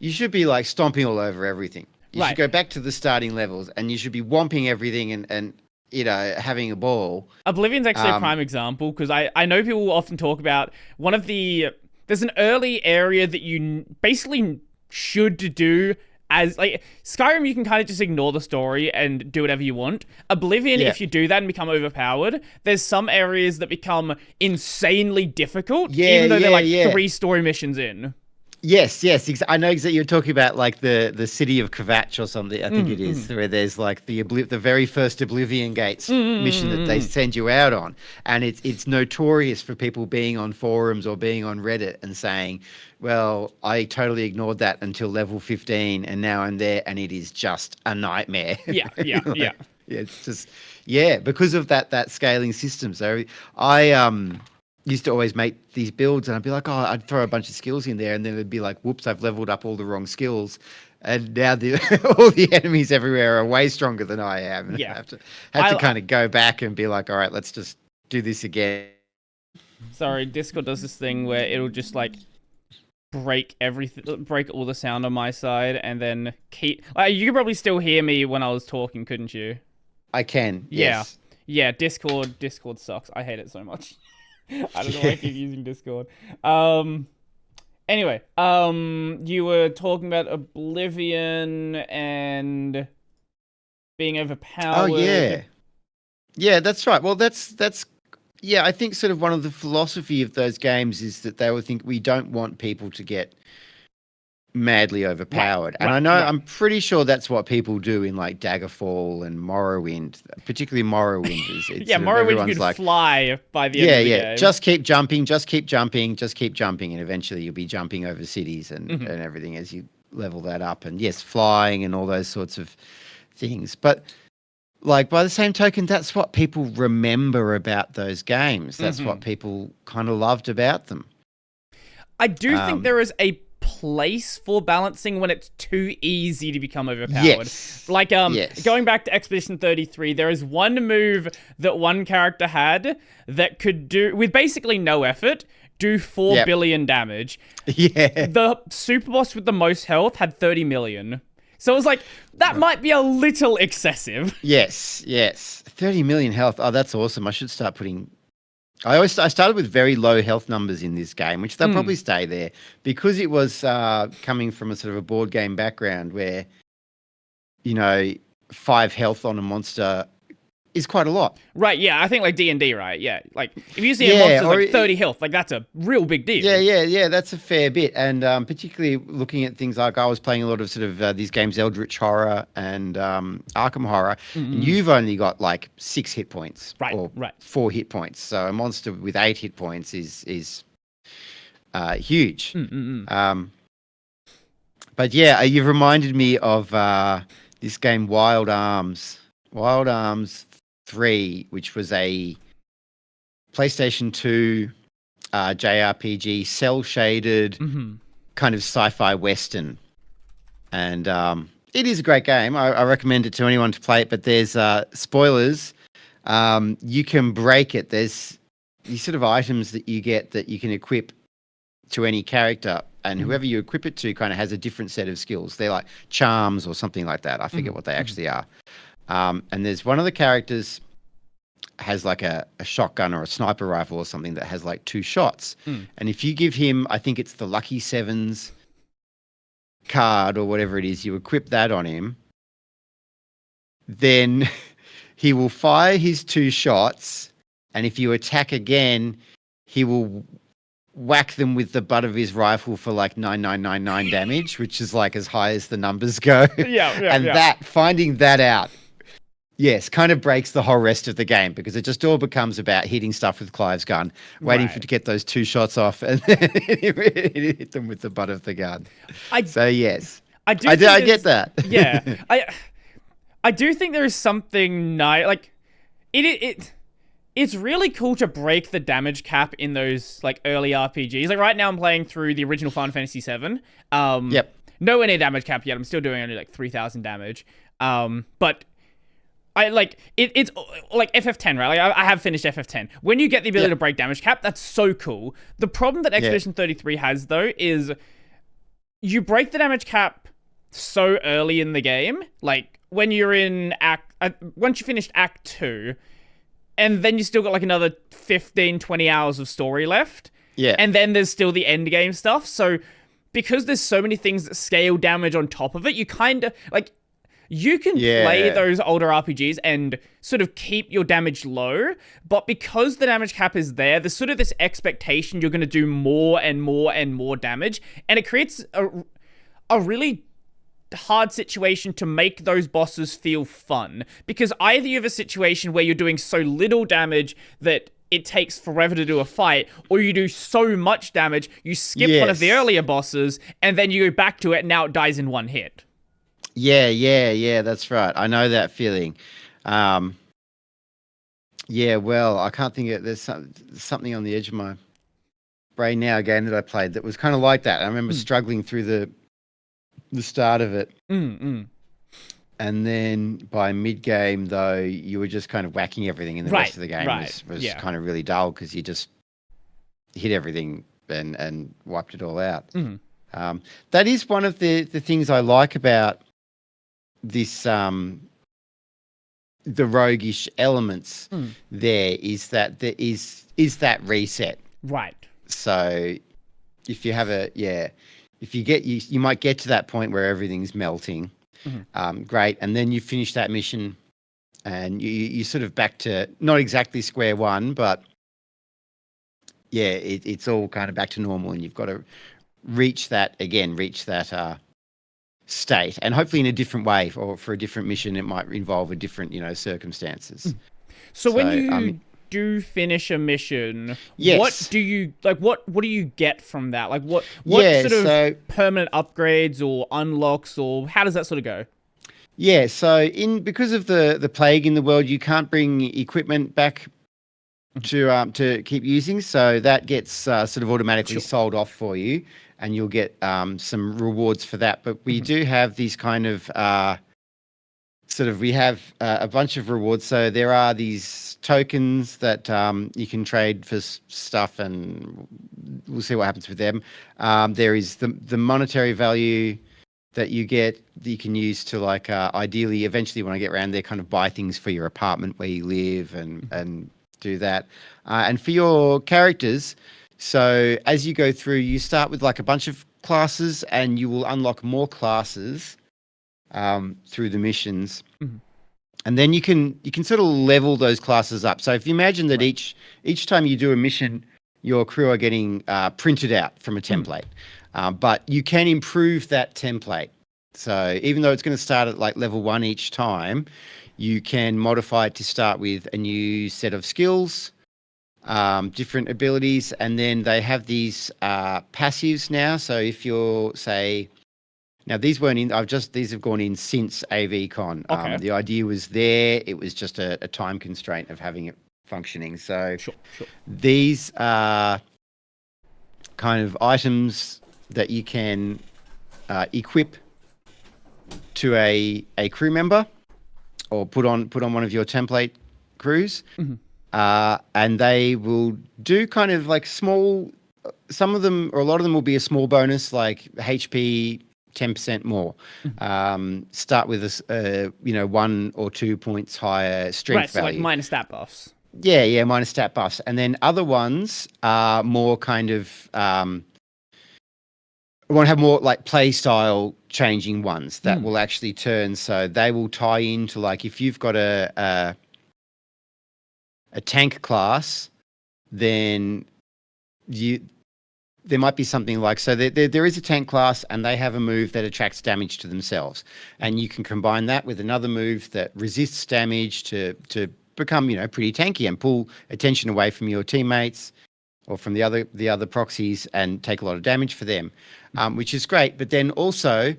you should be like stomping all over everything. You should go back to the starting levels, and you should be whomping everything and you know, having a ball. Oblivion's actually a prime example, because I know people often talk about there's an early area that you basically should do as, like, Skyrim, you can kind of just ignore the story and do whatever you want. Oblivion, if you do that and become overpowered, there's some areas that become insanely difficult, even though they're like 3 story missions in. Yes. I know exactly. You're talking about like the city of Kvatch or something. I think it is, where there's like the very first Oblivion Gates mission that they send you out on, and it's notorious for people being on forums or being on Reddit and saying, "Well, I totally ignored that until level 15, and now I'm there, and it is just a nightmare." Yeah. It's just because of that scaling system. So I used to always make these builds, and I'd be like, oh, I'd throw a bunch of skills in there, and then it'd be like, whoops, I've leveled up all the wrong skills, and now all the enemies everywhere are way stronger than I am. And I have to kind of go back and be like, all right, let's just do this again. Sorry, Discord does this thing where it'll just like break all the sound on my side, and then keep. You could probably still hear me when I was talking, couldn't you? I can. Yes. Yeah. Discord sucks. I hate it so much. I don't know why I keep using Discord. Anyway, you were talking about Oblivion and being overpowered. Oh, yeah, that's right. Well, that's I think sort of one of the philosophy of those games is that they would think we don't want people to get madly overpowered. And I know I'm pretty sure that's what people do in like Daggerfall and Morrowind, particularly Morrowind. It's Morrowind, you can fly by the end of the game. Just keep jumping, and eventually you'll be jumping over cities and everything as you level that up. And yes, flying and all those sorts of things. But like by the same token, that's what people remember about those games. That's what people kind of loved about them. I do think there is a place for balancing when it's too easy to become overpowered. Like going back to Expedition 33, there is one move that one character had that could do, with basically no effort, do 4 billion damage. The super boss with the most health had 30 million. So it was like, that might be a little excessive. Yes. 30 million health. Oh, that's awesome. I should start putting... I started with very low health numbers in this game, which they'll probably stay there, because it was coming from a sort of a board game background where, you know, 5 health on a monster is quite a lot. Right, yeah, I think like D&D, right? Yeah, like if you see a Yeah, monster's like 30 health, like that's a real big deal. yeah. That's a fair bit, and particularly looking at things like I was playing a lot of sort of these games, Eldritch Horror and Arkham Horror, and you've only got like 6 hit points or 4 hit points. So a monster with 8 hit points is huge. But yeah, you've reminded me of this game, Wild Arms 3, which was a PlayStation 2 JRPG, cell shaded kind of sci-fi western, and it is a great game. I recommend it to anyone to play it. But there's spoilers. You can break it. There's these sort of items that you get that you can equip to any character, and whoever you equip it to kind of has a different set of skills. They're like charms or something like that. I forget what they actually are. And there's one of the characters has like a shotgun or a sniper rifle or something that has like 2 shots. And if you give him, I think it's the Lucky Sevens card or whatever it is, you equip that on him, then he will fire his 2 shots, and if you attack again, he will whack them with the butt of his rifle for like 9999 damage, which is like as high as the numbers go. That finding that out, yes, kind of breaks the whole rest of the game, because it just all becomes about hitting stuff with Clive's gun, waiting for to get those 2 shots off, and then hit them with the butt of the gun. So yes, I get that. Yeah, I do think there is something nice, like it's really cool to break the damage cap in those like early RPGs. Like right now I'm playing through the original Final Fantasy VII. Nowhere near damage cap yet. I'm still doing only like 3,000 damage. But I like it's like FF10, right? Like I have finished FF10. When you get the ability to break damage cap, that's so cool. The problem that Expedition 33 has though is you break the damage cap so early in the game. Like when you're in once you finished Act 2, and then you still got like another 15, 20 hours of story left. Yeah. And then there's still the end game stuff. So because there's so many things that scale damage on top of it, you kind of like, you can play those older RPGs and sort of keep your damage low, but because the damage cap is there, there's sort of this expectation you're going to do more and more and more damage, and it creates a really hard situation to make those bosses feel fun, because either you have a situation where you're doing so little damage that it takes forever to do a fight, or you do so much damage you skip one of the earlier bosses and then you go back to it and now it dies in one hit. Yeah, that's right. I know that feeling. Well, I can't think of, there's something on the edge of my brain now, a game that I played that was kind of like that. I remember struggling through the start of it. And then by mid-game, though, you were just kind of whacking everything, and the rest of the game was kind of really dull because you just hit everything and wiped it all out. That is one of the things I like about this, the roguish elements there, is that there is that reset. Right. So if you have if you get, you might get to that point where everything's melting. Great. And then you finish that mission and you sort of back to not exactly square one, but it's all kind of back to normal, and you've got to reach that state, and hopefully in a different way, or for a different mission, it might involve a different, circumstances. So when you do finish a mission, what do you like? What do you get from that? Like what sort of permanent upgrades or unlocks, or how does that sort of go? Yeah, so because of the plague in the world, you can't bring equipment back to keep using, so that gets sort of automatically sold off for you, and you'll get some rewards for that. But we do have these kind of we have a bunch of rewards. So there are these tokens that you can trade for stuff, and we'll see what happens with them. There is the monetary value that you get that you can use to, like, ideally, eventually when I get around there, kind of buy things for your apartment where you live and do that. And for your characters, so as you go through, you start with like a bunch of classes, and you will unlock more classes through the missions. and then you can sort of level those classes up. So if you imagine that each time you do a mission, your crew are getting printed out from a template, but you can improve that template. So even though it's going to start at like level 1 each time, you can modify it to start with a new set of skills, different abilities, and then they have these passives now. So if you're, say, now these weren't in, these have gone in since AVCon. Okay. The idea was there, it was just a time constraint of having it functioning. So Sure. these are kind of items that you can equip to a crew member or put on one of your template crews. And they will do kind of like small, some of them or a lot of them will be a small bonus, like HP 10% more. Start with a 1 or 2 points higher strength So like value. minor stat buffs. Yeah, minus stat buffs. And then other ones are more kind of we want to have more like play style changing ones that will actually turn. So they will tie into, like, if you've got a tank class, then there might be something like, so there is a tank class and they have a move that attracts damage to themselves, and you can combine that with another move that resists damage to become pretty tanky and pull attention away from your teammates or from the other proxies and take a lot of damage for them, which is great. But then also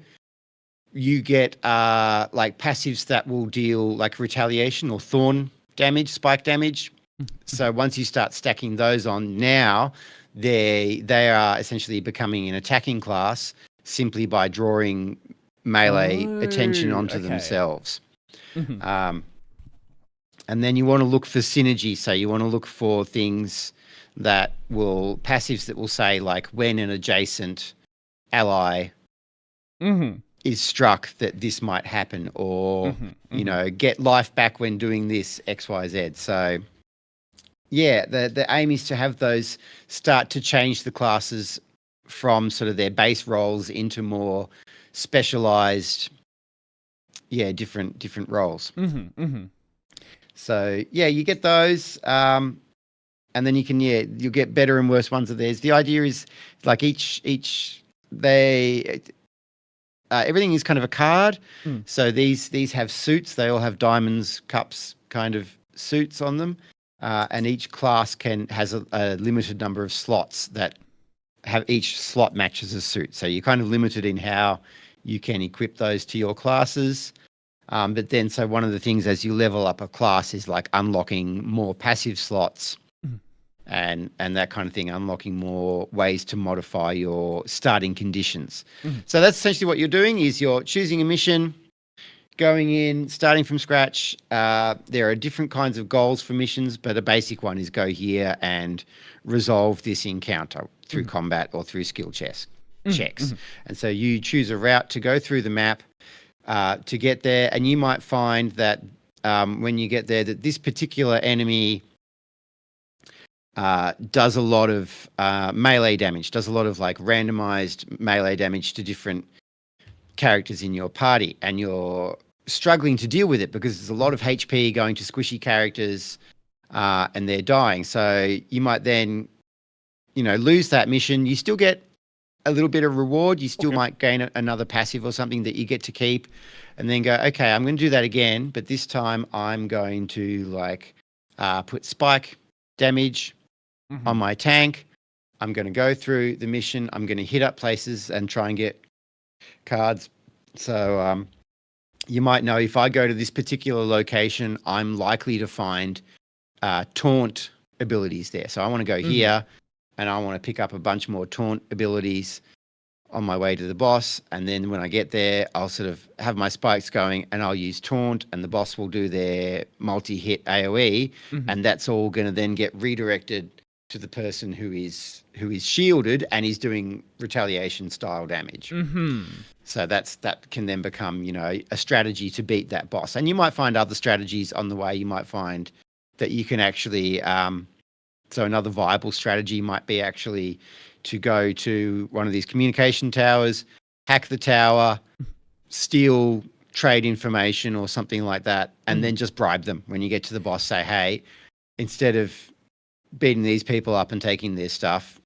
you get like passives that will deal like retaliation or thorn damage, spike damage. So once you start stacking those on, now they are essentially becoming an attacking class simply by drawing melee attention onto themselves. And then you want to look for synergy. So you want to look for things that will, passives that will say, like, when an adjacent ally is struck, that this might happen, or get life back when doing this XYZ. So yeah, the aim is to have those start to change the classes from sort of their base roles into more specialized, different roles. So yeah, you get those, and then you can you'll get better and worse ones of theirs. The idea is like everything is kind of a card. So these have suits. They all have diamonds, cups, kind of suits on them, and each class has a limited number of slots that have each slot matches a suit. So you're kind of limited in how you can equip those to your classes. But then, so one of the things as you level up a class is like unlocking more passive slots and that kind of thing, unlocking more ways to modify your starting conditions. So that's essentially what you're doing, is you're choosing a mission, going in, starting from scratch. There are different kinds of goals for missions, but a basic one is go here and resolve this encounter through combat or through skill checks. And so you choose a route to go through the map to get there, and you might find that when you get there, that this particular enemy does a lot of melee damage, does a lot of like randomized melee damage to different characters in your party, and you're struggling to deal with it because there's a lot of HP going to squishy characters and they're dying. So you might then, lose that mission. You still get a little bit of reward. You still might gain another passive or something that you get to keep, and then go, okay, I'm going to do that again, but this time I'm going to like put spike damage on my tank. I'm going to go through the mission. I'm going to hit up places and try and get cards. So you might know, if I go to this particular location, I'm likely to find taunt abilities there. So I want to go here, and I want to pick up a bunch more taunt abilities on my way to the boss. And then when I get there, I'll sort of have my spikes going and I'll use taunt, and the boss will do their multi-hit AoE, and that's all going to then get redirected to the person who is shielded and is doing retaliation style damage. So that can then become, a strategy to beat that boss. And you might find other strategies on the way. You might find that you can actually, so another viable strategy might be actually to go to one of these communication towers, hack the tower, steal trade information or something like that, and then just bribe them when you get to the boss. Say, hey, instead of beating these people up and taking their stuff,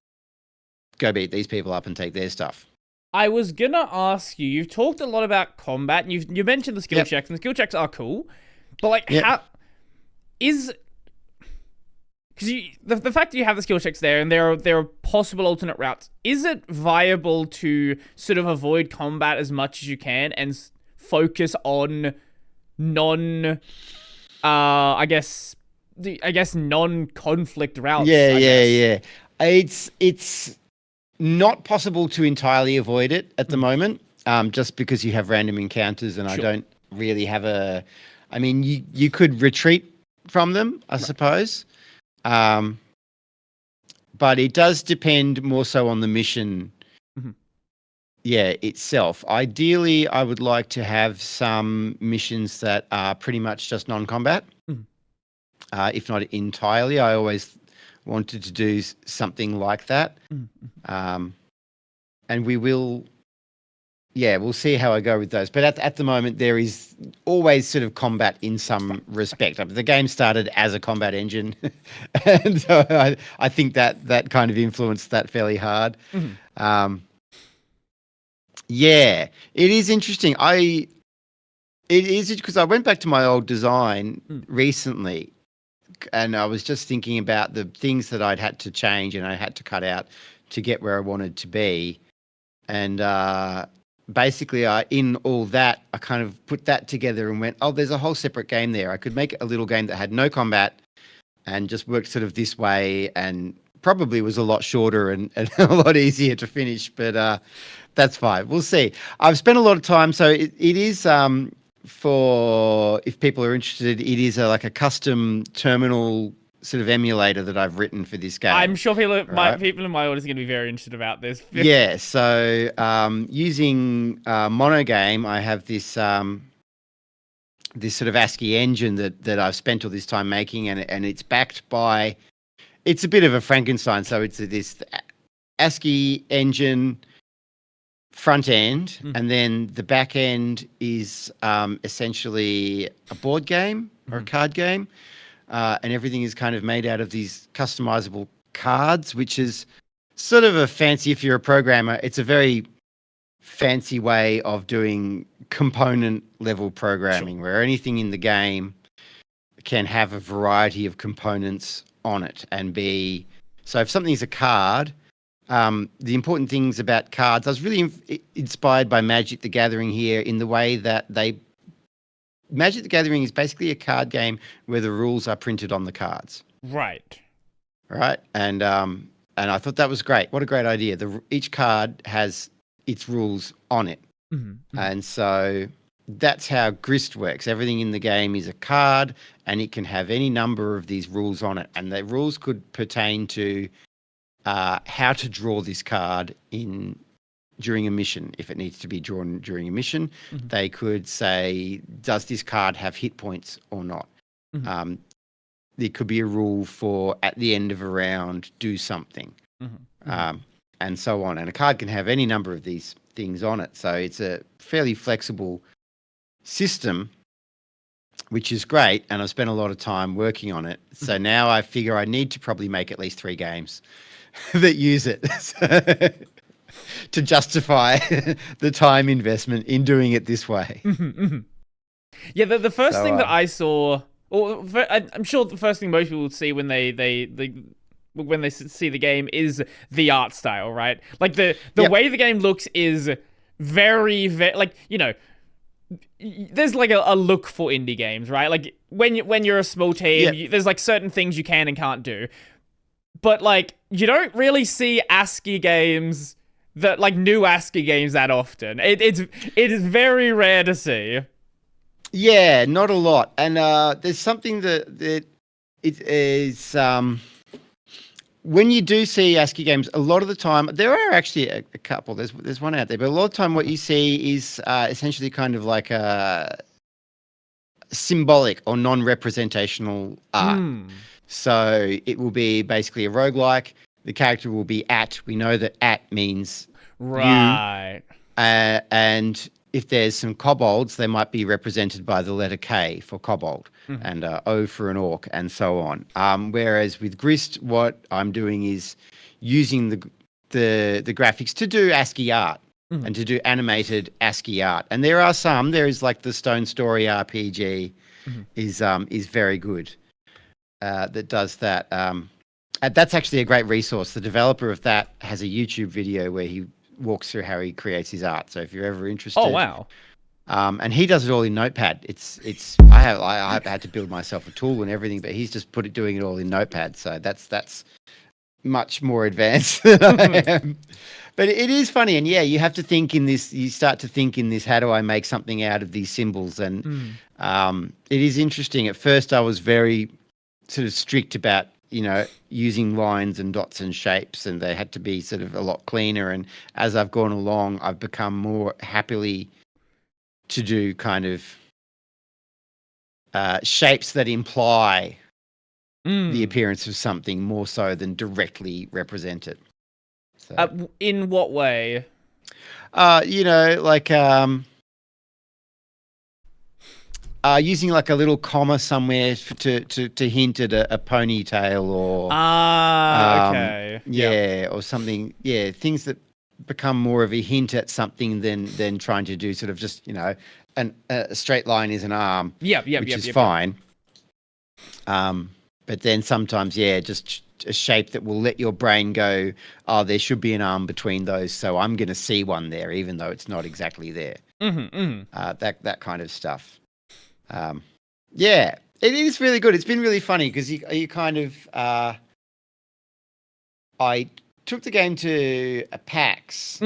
go beat these people up and take their stuff. I was gonna ask you. You've talked a lot about combat, and you mentioned the skill checks, and the skill checks are cool. But like, how is because the fact that you have the skill checks there, and there are possible alternate routes. Is it viable to sort of avoid combat as much as you can and focus on I guess non-conflict routes? Yeah. It's not possible to entirely avoid it at the moment, just because you have random encounters, and I don't really have a. I mean, you could retreat from them, I suppose, but it does depend more so on the mission. Itself. Ideally, I would like to have some missions that are pretty much just non-combat, if not entirely. I always wanted to do something like that, and we will. Yeah, we'll see how I go with those. But at the moment, there is always sort of combat in some respect. The game started as a combat engine, and so I think that kind of influenced that fairly hard. Yeah, it is interesting. It is because I went back to my old design recently, and I was just thinking about the things that I'd had to change and I had to cut out to get where I wanted to be. And basically, in all that, I kind of put that together and went, oh, there's a whole separate game there. I could make a little game that had no combat and just worked sort of this way, and probably was a lot shorter and a lot easier to finish, but that's fine. We'll see. I've spent a lot of time, so it is for, if people are interested, it is like a custom terminal sort of emulator that I've written for this game. I'm sure people in my audience are going to be very interested about this. Yeah, so using Monogame, I have this this sort of ASCII engine that I've spent all this time making, and it's backed by, it's a bit of a Frankenstein. So it's this ASCII engine front end, and then the back end is essentially a board game or a card game, and everything is kind of made out of these customizable cards, which is sort of a fancy, if you're a programmer, it's a very fancy way of doing component level programming, where anything in the game can have a variety of components on it and be, so if something's a card, the important things about cards, I was really inspired by Magic the Gathering here in the way that Magic the Gathering is basically a card game where the rules are printed on the cards. Right. And I thought that was great. What a great idea. Each card has its rules on it. And so that's how Grist works. Everything in the game is a card, and it can have any number of these rules on it. And the rules could pertain to how to draw this card during a mission. If it needs to be drawn during a mission, they could say, does this card have hit points or not? There could be a rule for, at the end of a round, do something, and so on. And a card can have any number of these things on it. So it's a fairly flexible system, which is great. And I've spent a lot of time working on it. So now I figure I need to probably make at least 3 games that use it to justify the time investment in doing it this way. Yeah, the first thing that I saw, or I'm sure the first thing most people would see when they see the game is the art style, right? Like the way the game looks is very, very, like, you know, there's like a look for indie games, right? Like when you're a small team, there's like certain things you can and can't do. But like you don't really see ASCII games that, like, new ASCII games that often. It is very rare to see. Yeah, not a lot. And there's something that it is when you do see ASCII games, a lot of the time there are actually a couple. There's one out there, but a lot of the time what you see is essentially kind of like a symbolic or non-representational art. So it will be basically a roguelike. The character will be at. We know that at means right. You, and if there's some kobolds, they might be represented by the letter K for kobold, Mhm. and O for an orc, and so on. Whereas with Grist, what I'm doing is using the graphics to do ASCII art Mhm. and to do animated ASCII art. And there are some. There is like the Stone Story RPG Mhm. is very good that does that. That's actually a great resource. The developer of that has a YouTube video where he walks through how he creates his art. So if you're ever interested, Oh wow. and he does it all in Notepad. I had to build myself a tool and everything, but he's just doing it all in Notepad. So that's much more advanced than I am. But it is funny, and yeah, you have to think in this. You start to think in this. How do I make something out of these symbols? And it is interesting. At first, I was very sort of strict about using lines and dots and shapes, and they had to be sort of a lot cleaner. And as I've gone along, I've become more happily to do kind of shapes that imply the appearance of something more so than directly represent it. So, In what way? like using like a little comma somewhere to hint at a ponytail or Okay. yeah, or something. Yeah, things that become more of a hint at something than trying to do sort of just a straight line is an arm, which is fine. But then sometimes, just a shape that will let your brain go, oh, there should be an arm between those, so I'm going to see one there, even though it's not exactly there. That kind of stuff. Yeah, it is really good. It's been really funny because you kind of. I took the game to a PAX.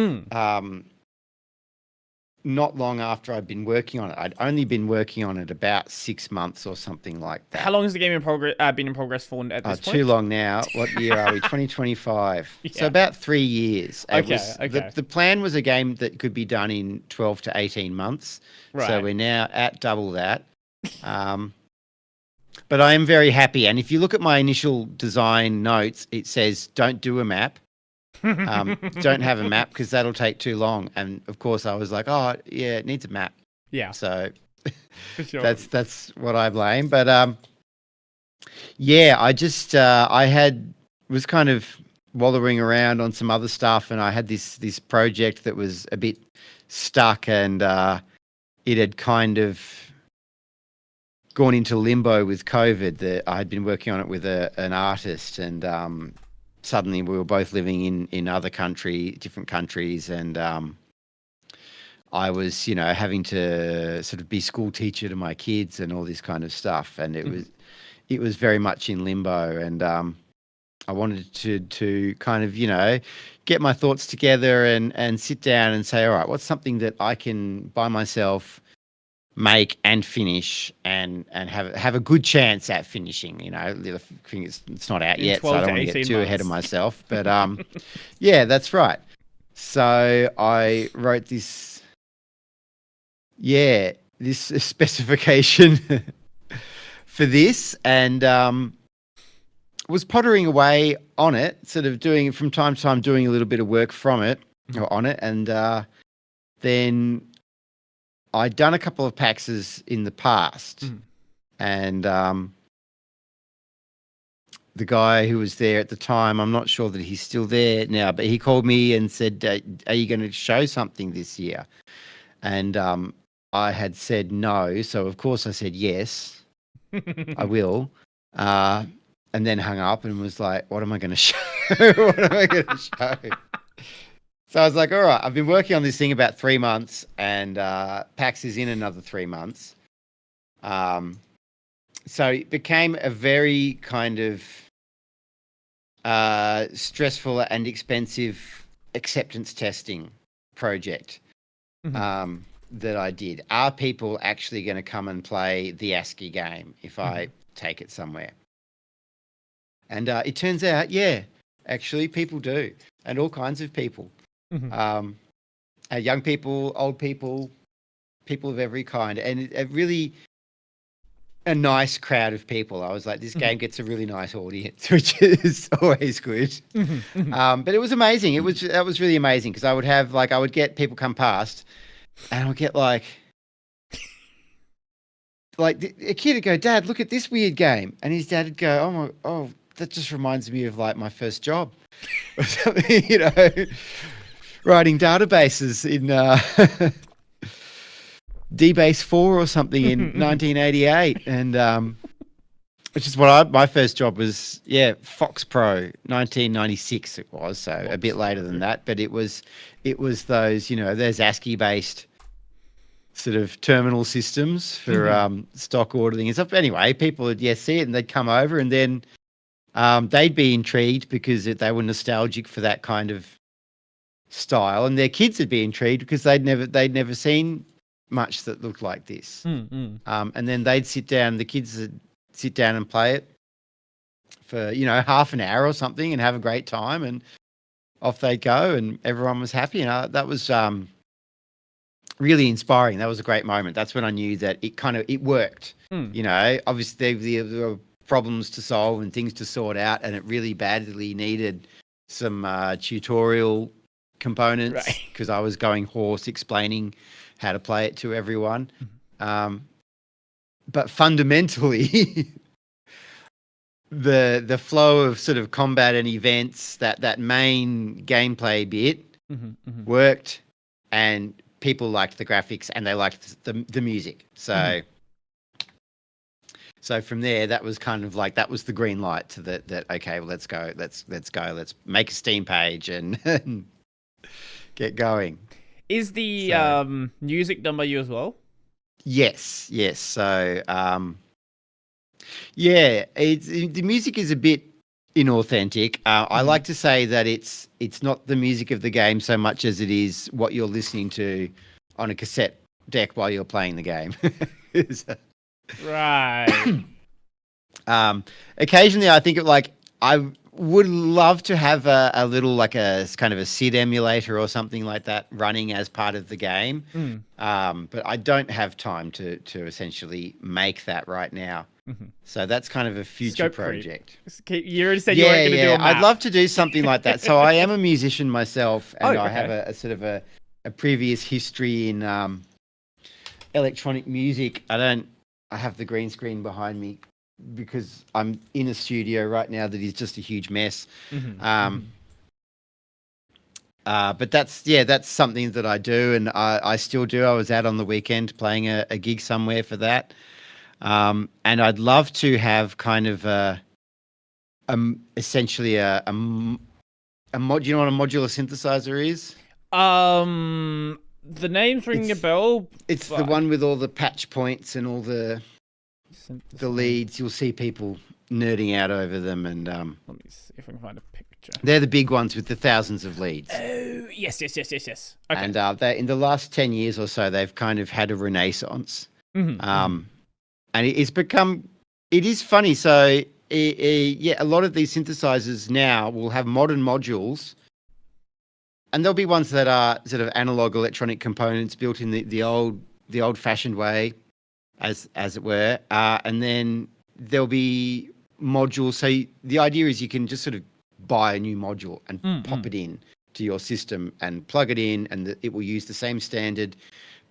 Not long after I'd been working on it. I'd only been working on it about 6 months or something like that. How long has the game been in progress for at this point? Too long now. What year are we? 2025. Yeah. So about 3 years. Okay. The plan was a game that could be done in 12 to 18 months. Right. So we're now at double that. But I am very happy. And if you look at my initial design notes, it says don't do a map. Don't have a map because that'll take too long. And of course, I was like, oh yeah, it needs a map. Yeah. So For sure. that's what I blame. But yeah, I just was kind of wallowing around on some other stuff, and I had this project that was a bit stuck, and it had kind of gone into limbo with COVID. That I had been working on it with an artist, and suddenly we were both living in different countries, and I was, having to sort of be school teacher to my kids and all this kind of stuff, and it was very much in limbo, and I wanted to kind of, get my thoughts together and sit down and say, all right, what's something that I can by myself make and finish and have a good chance at finishing. The thing is, it's not out yet, so I don't want to get too ahead of myself. But yeah, that's right. So I wrote this specification for this, and was pottering away on it, sort of doing from time to time, doing a little bit of work from it or on it, and then I'd done a couple of PAXs in the past, and the guy who was there at the time, I'm not sure that he's still there now, but he called me and said, are you going to show something this year? And I had said no, so of course I said yes, I will, and then hung up and was like, what am I going to show? What am I going to show? So I was like, all right, I've been working on this thing about 3 months, and PAX is in another 3 months. So it became a very kind of stressful and expensive acceptance testing project that I did. Are people actually going to come and play the ASCII game if I take it somewhere? And it turns out, yeah, actually people do, and all kinds of people. Young people, old people, people of every kind, and it really a nice crowd of people. I was like, this game gets a really nice audience, which is always good. But it was amazing. That was really amazing because I would get people come past, and I'll get like a kid would go, "Dad, look at this weird game," and his dad would go, "Oh, that just reminds me of like my first job," or something, writing databases in DBase 4 or something in 1988, and which is what my first job was. Yeah, Fox Pro, 1996 it was, so a bit later than that, but it was those, there's ASCII based sort of terminal systems for stock ordering and stuff. Anyway, people would see it and they'd come over, and then they'd be intrigued because they were nostalgic for that kind of style, and their kids would be intrigued because they'd never seen much that looked like this. And then they'd sit down, the kids would sit down and play it for half an hour or something and have a great time, and off they'd go, and everyone was happy. And that was really inspiring. That was a great moment. That's when I knew that it worked. Obviously there were problems to solve and things to sort out, and it really badly needed some tutorial components, because I was going hoarse explaining how to play it to everyone. But fundamentally, the flow of sort of combat and events, that main gameplay bit worked, and people liked the graphics and they liked the music. So so from there, that was kind of like, that was the green light to that okay, well, let's go, let's make a Steam page and get going. Is the music done by you as well? Yes. So the music is a bit inauthentic. I like to say that it's not the music of the game so much as it is what you're listening to on a cassette deck while you're playing the game. Right. Occasionally I think I would love to have a little, like a kind of a SID emulator or something like that running as part of the game. But I don't have time to essentially make that right now. So that's kind of a future project. You already said you weren't going to do a map. I'd love to do something like that. So I am a musician myself, and I have a sort of a previous history in electronic music. I have the green screen behind me because I'm in a studio right now that is just a huge mess. But that's something that I do, and I still do. I was out on the weekend playing a gig somewhere for that. And I'd love to have kind of essentially a do you know what a modular synthesizer is? The name's ringing a bell. It's the one with all the patch points and all the leads. You'll see people nerding out over them, and let me see if I can find a picture. They're the big ones with the thousands of leads. Oh, yes. Okay. And they, in the last 10 years or so, they've kind of had a renaissance. And it is funny. So a lot of these synthesizers now will have modern modules, and there'll be ones that are sort of analog electronic components built in the old fashioned way, as it were. And then there'll be modules. So the idea is you can just sort of buy a new module and pop it in to your system and plug it in, and it will use the same standard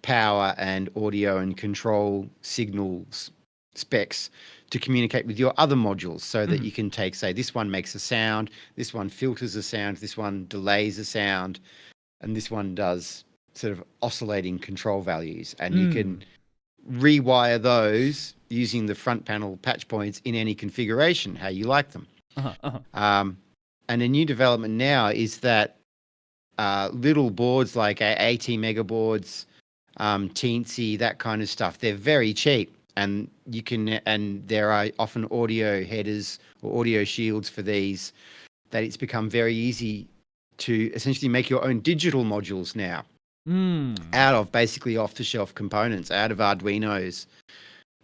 power and audio and control signals specs to communicate with your other modules, so that you can take, say, this one makes a sound, this one filters a sound, this one delays a sound, and this one does sort of oscillating control values, and you can rewire those using the front panel patch points in any configuration, how you like them. And a new development now is that little boards like AT mega boards, Teensy, that kind of stuff, they're very cheap, and there are often audio headers or audio shields for these, that it's become very easy to essentially make your own digital modules now out of basically off-the-shelf components, out of Arduinos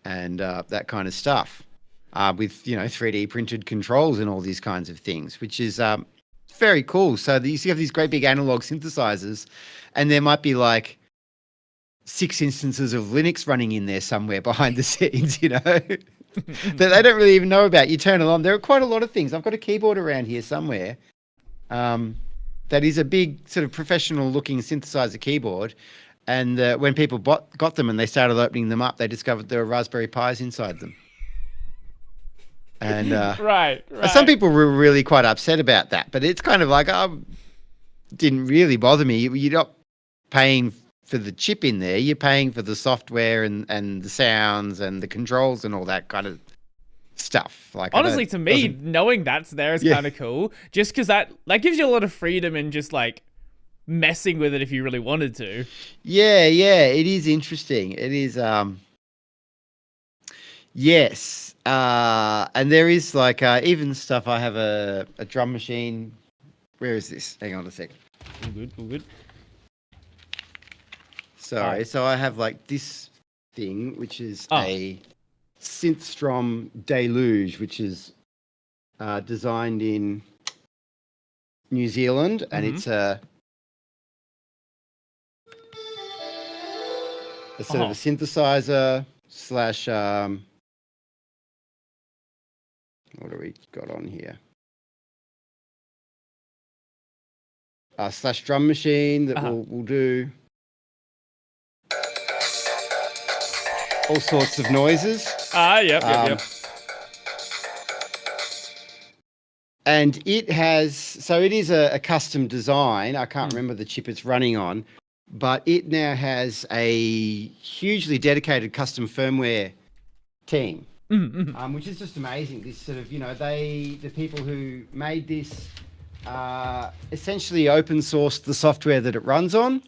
and that kind of stuff, with 3D printed controls and all these kinds of things, which is very cool. So you have these great big analog synthesizers, and there might be like 6 instances of Linux running in there somewhere behind the scenes, that they don't really even know about. You turn it on. There are quite a lot of things. I've got a keyboard around here somewhere that is a big sort of professional looking synthesizer keyboard, And when people got them and they started opening them up, they discovered there were Raspberry Pis inside them. And Right. some people were really quite upset about that, but it's kind of like, didn't really bother me. You're not paying for the chip in there. You're paying for the software and the sounds and the controls and all that kind of stuff. Like, honestly, to me, knowing that's there is kind of cool. Just because that gives you a lot of freedom in just like messing with it if you really wanted to. Yeah, it is interesting. It is. Yes, and there is like even stuff. I have a drum machine. Where is this? Hang on a sec. All good. Sorry. So I have like this thing, which is a Synthstrom Deluge, which is designed in New Zealand, and it's a sort of a synthesizer slash what do we got on here? Slash drum machine that will do all sorts of noises. Yep. And it has, it is a custom design. I can't remember the chip it's running on, but it now has a hugely dedicated custom firmware team, which is just amazing. This sort of, the people who made this essentially open sourced the software that it runs on.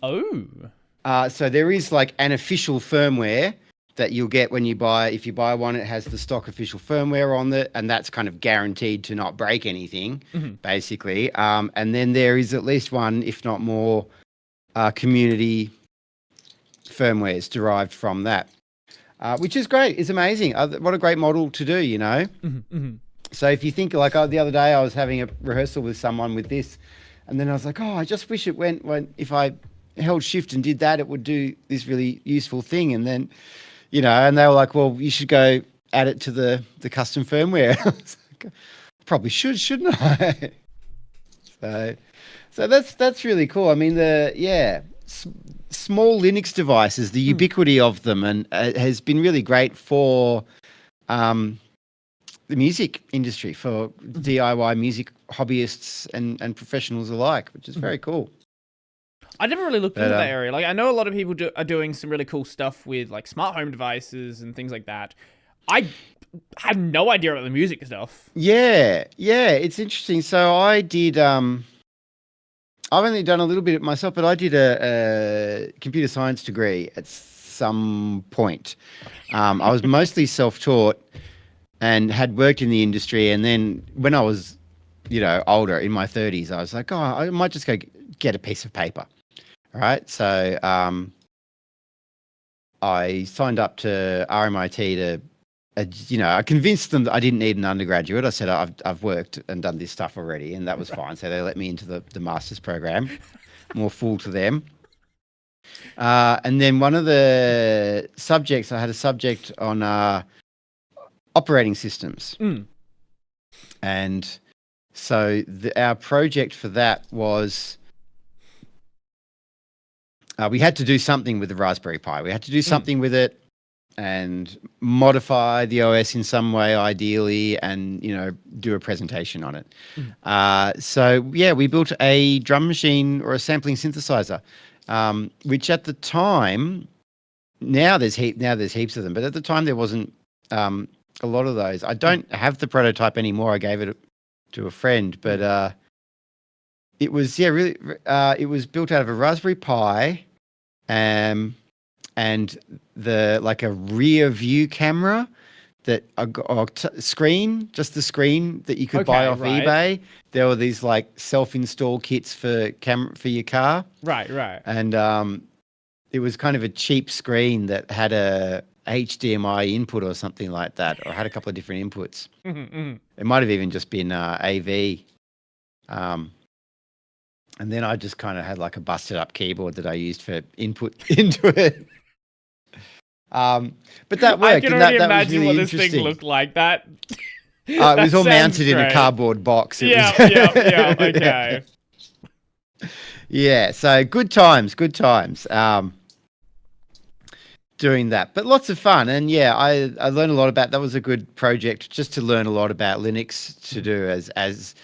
So there is like an official firmware that you'll get when if you buy one, it has the stock official firmware on it, and that's kind of guaranteed to not break anything, basically. And then there is at least one, if not more, community firmwares derived from that, which is great. It's amazing. What a great model to do, So if you think like the other day I was having a rehearsal with someone with this, and then I was like, I just wish it went if I held shift and did that, it would do this really useful thing. And then, and they were like, well, you should go add it to the custom firmware. I was like, probably shouldn't I? So that's really cool. I mean, small Linux devices, the ubiquity of them, and has been really great for the music industry, for DIY music hobbyists and professionals alike, which is very cool. I never really looked into that area. Like, I know a lot of people are doing some really cool stuff with like smart home devices and things like that. I had no idea about the music stuff. Yeah, it's interesting. So I did. I've only done a little bit myself, but I did a computer science degree at some point. I was mostly self-taught and had worked in the industry, and then when I was, older in my 30s, I was like, I might just go get a piece of paper. All right, so I signed up to RMIT to, I convinced them that I didn't need an undergraduate. I said I've worked and done this stuff already, and that was fine. So they let me into the master's program, more full to them. And then one of the subjects, I had a subject on operating systems, and so our project for that was. We had to do something with the Raspberry Pi. We had to do something with it and modify the OS in some way, ideally, and, do a presentation on it. So we built a drum machine or a sampling synthesizer, which at the time, now there's heaps of them, but at the time there wasn't a lot of those. I don't have the prototype anymore. I gave it to a friend, but it was really it was built out of a Raspberry Pi. And a rear view camera that screen, just the screen that you could buy off eBay. There were these like self-install kits for your car. Right. And it was kind of a cheap screen that had a HDMI input or something like that, or had a couple of different inputs. It might have even just been AV. And then I just kind of had like a busted up keyboard that I used for input into it. But that worked. I can already that imagine was really what this thing looked like. It was all mounted in a cardboard box. Yeah, okay. Yeah, so good times. doing that. But lots of fun. And yeah, I learned a lot about that. Was a good project just to learn a lot about Linux to do as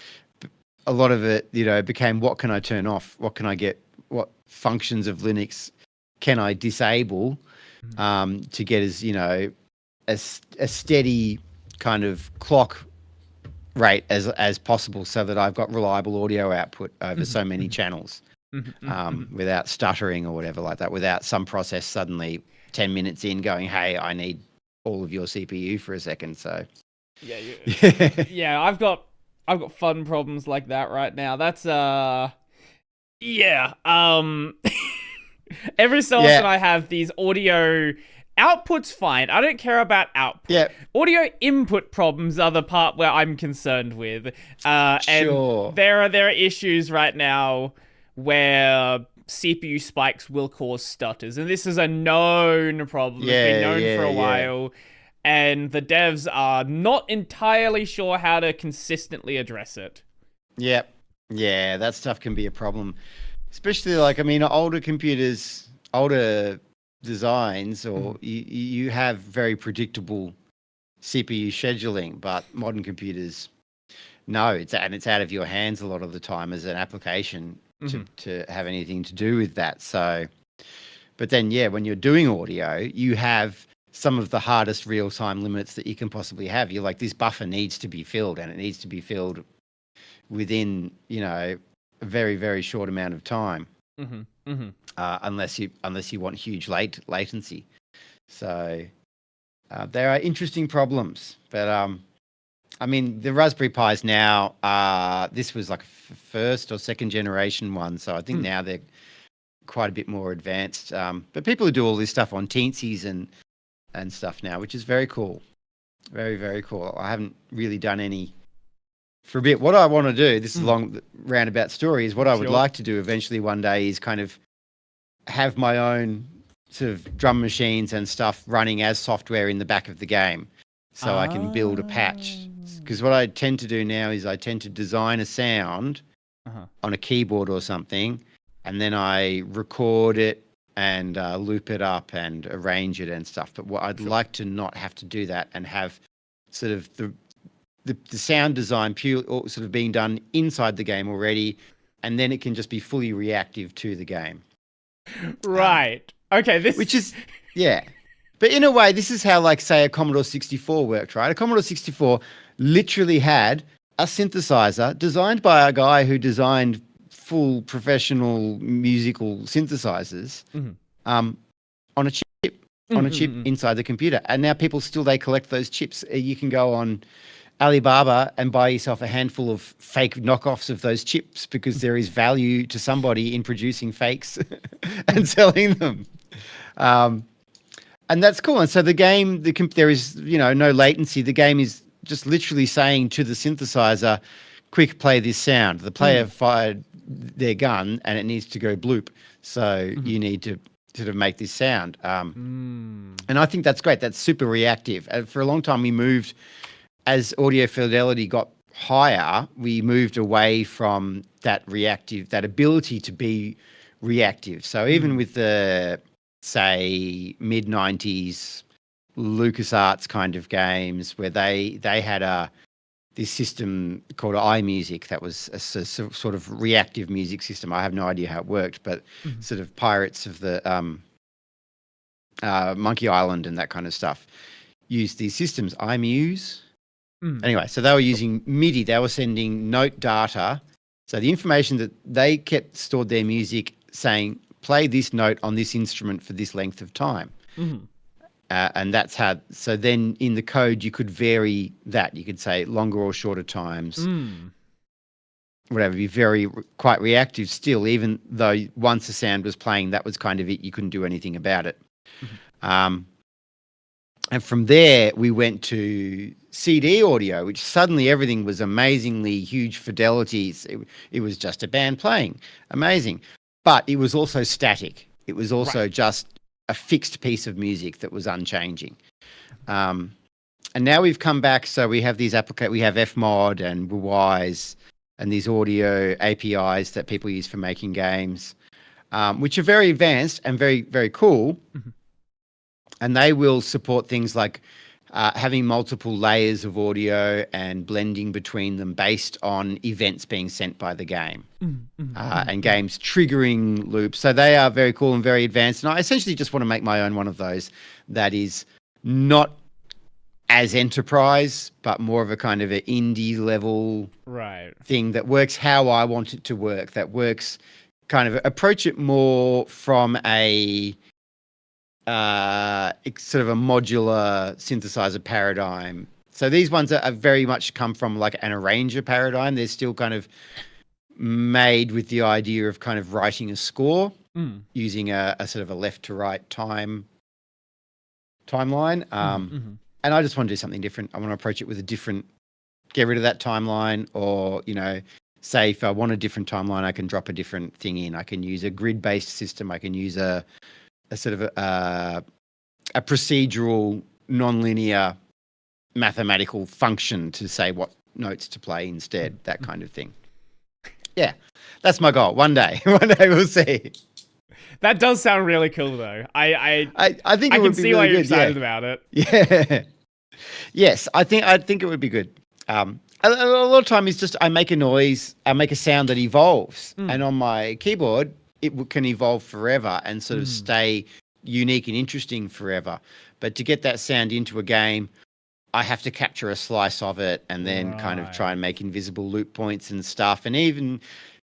a lot of it, became what can I turn off? What can I get? What functions of Linux can I disable to get a steady kind of clock rate as possible so that I've got reliable audio output over so many channels without stuttering or whatever like that, without some process suddenly 10 minutes in going, hey, I need all of your CPU for a second. So yeah, I've got fun problems like that right now. That's every so often I have these audio output's fine. I don't care about output. Yeah. Audio input problems are the part where I'm concerned with. Sure. And there are issues right now where CPU spikes will cause stutters, and this is a known problem. It's been known for a while, and the devs are not entirely sure how to consistently address it. Yep. Yeah, that stuff can be a problem. Especially older computers, older designs, or you have very predictable CPU scheduling, but modern computers, no, it's out of your hands a lot of the time as an application to have anything to do with that. So, but then, when you're doing audio, you have some of the hardest real-time limits that you can possibly have. You're like, this buffer needs to be filled, and it needs to be filled within, a very, very short amount of time. Unless you want huge latency. So there are interesting problems, but the Raspberry Pis now, this was like a first or second generation one, so I think now they're quite a bit more advanced. But people who do all this stuff on Teensies and stuff now, which is very cool, very, very cool. I haven't really done any for a bit. What I want to do, this is a long roundabout story, is what I would like to do eventually one day is kind of have my own sort of drum machines and stuff running as software in the back of the game, so I can build a patch. Because what I tend to do now is I tend to design a sound on a keyboard or something, and then I record it and loop it up and arrange it and stuff. But what I'd like to not have to do that and have sort of the sound design pure sort of being done inside the game already, and then it can just be fully reactive to the game. Right. Okay. Which is, but in a way, this is how, like, say, a Commodore 64 worked, right? A Commodore 64 literally had a synthesizer designed by a guy who designed full professional musical synthesizers on a chip, inside the computer. And now people they collect those chips. You can go on Alibaba and buy yourself a handful of fake knockoffs of those chips because there is value to somebody in producing fakes and selling them. And that's cool. And so the game, there is, no latency. The game is just literally saying to the synthesizer, quick, play this sound. The player fired their gun and it needs to go bloop. So you need to sort of make this sound. And I think that's great. That's super reactive. For a long time, we moved, as audio fidelity got higher, we moved away from that ability to be reactive. So even with the, say, mid-90s LucasArts kind of games where they had this system called iMusic that was a sort of reactive music system. I have no idea how it worked, but sort of Pirates of the Monkey Island and that kind of stuff used these systems, iMuse. Anyway, so they were using MIDI. They were sending note data. So the information that they kept stored their music saying, play this note on this instrument for this length of time. And that's how, so then in the code, you could vary that. You could say longer or shorter times, whatever, be quite reactive still, even though once a sound was playing, that was kind of it. You couldn't do anything about it. And from there, we went to CD audio, which suddenly everything was amazingly huge fidelities. It was just a band playing. Amazing. But it was also static. It was also just a fixed piece of music that was unchanging. And now we've come back. So we have these we have Fmod and Wwise and these audio APIs that people use for making games, which are very advanced and very, very cool. and they will support things like having multiple layers of audio and blending between them based on events being sent by the game. And games triggering loops. So they are very cool and very advanced. And I essentially just want to make my own one of those that is not as enterprise, but more of a kind of an indie level thing that works how I want it to work, that works kind of approach it more from a sort of a modular synthesizer paradigm. So these ones are very much come from like an arranger paradigm. They're still kind of made with the idea of kind of writing a score using a sort of a left to right timeline. And I just want to do something different. I want to approach it with a different, get rid of that timeline, or, you know, say if I want a different timeline, I can drop a different thing in. I can use a grid-based system. I can use a sort of a procedural, non-linear mathematical function to say what notes to play instead, that kind of thing. Yeah, that's my goal. One day we'll see. That does sound really cool, though. I think it would be really good. I can see why you're excited about it. Yeah. Yes, I think it would be good. A lot of time is just I make a noise, I make a sound that evolves, and on my keyboard it can evolve forever and sort of stay unique and interesting forever. But to get that sound into a game, I have to capture a slice of it and then kind of try and make invisible loop points and stuff. And even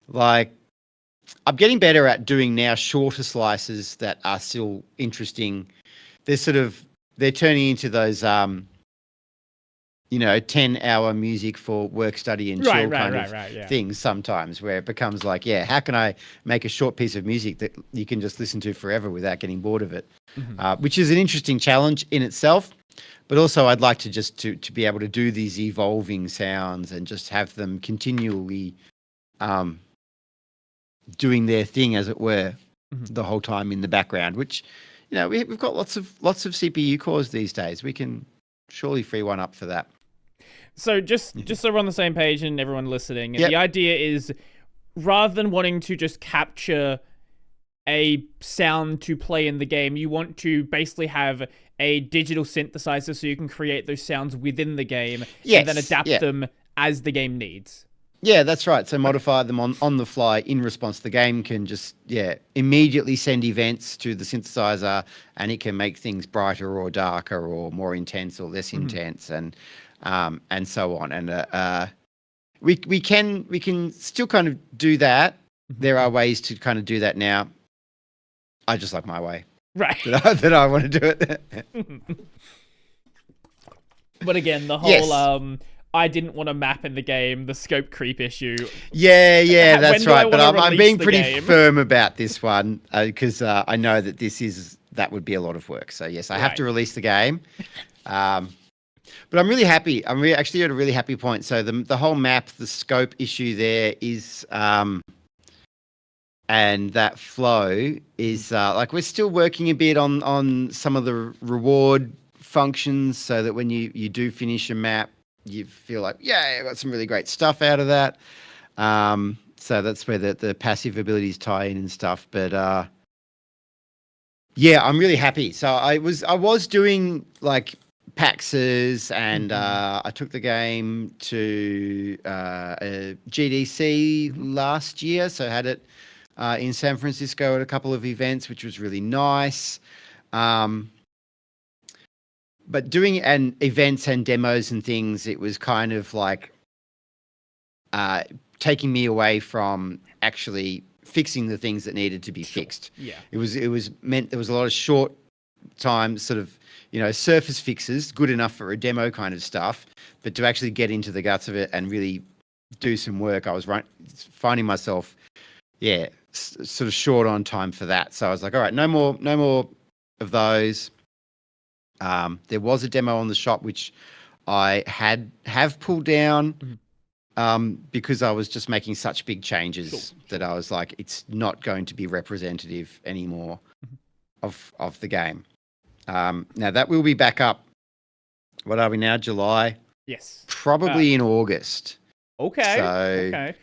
like I'm getting better at doing now shorter slices that are still interesting. They're turning into those 10-hour music for work, study, and chill kind of things sometimes, where it becomes like, how can I make a short piece of music that you can just listen to forever without getting bored of it? Which is an interesting challenge in itself. But also I'd like to just to be able to do these evolving sounds and just have them continually doing their thing, as it were, the whole time in the background, which, you know, we've got lots of CPU cores these days. We can surely free one up for that. So just so we're on the same page and everyone listening, the idea is, rather than wanting to just capture a sound to play in the game, you want to basically have a digital synthesizer so you can create those sounds within the game and then adapt them as the game needs. Yeah, that's right. So modify them on the fly in response. The game can just, immediately send events to the synthesizer, and it can make things brighter or darker or more intense or less intense, and so on. And we can still kind of do that. There are ways to kind of do that now. I just like my way. Right. That I want to do it. But again, the whole I didn't want to map in the game, the scope creep issue. Yeah, that's right. But I'm being pretty firm about this one because I know that that would be a lot of work. So yes, I have to release the game. But I'm really happy. I'm actually at a really happy point. So the whole map, the scope issue there is, and that flow is like we're still working a bit on some of the reward functions, so that when you do finish a map, you feel like, I got some really great stuff out of that. So that's where the passive abilities tie in and stuff. But I'm really happy. So I was doing like PAXs, and I took the game to a GDC last year. So I had it in San Francisco at a couple of events, which was really nice. But doing events and demos and things, it was kind of like taking me away from actually fixing the things that needed to be fixed. Yeah. It was meant there was a lot of short time sort of, surface fixes, good enough for a demo kind of stuff, but to actually get into the guts of it and really do some work, I was finding myself, sort of short on time for that. So I was like, all right, no more of those. There was a demo on the shop which I have pulled down because I was just making such big changes that I was like, it's not going to be representative anymore of the game. Now that will be back up. What are we now? July? Yes. Probably in August. Okay. So okay.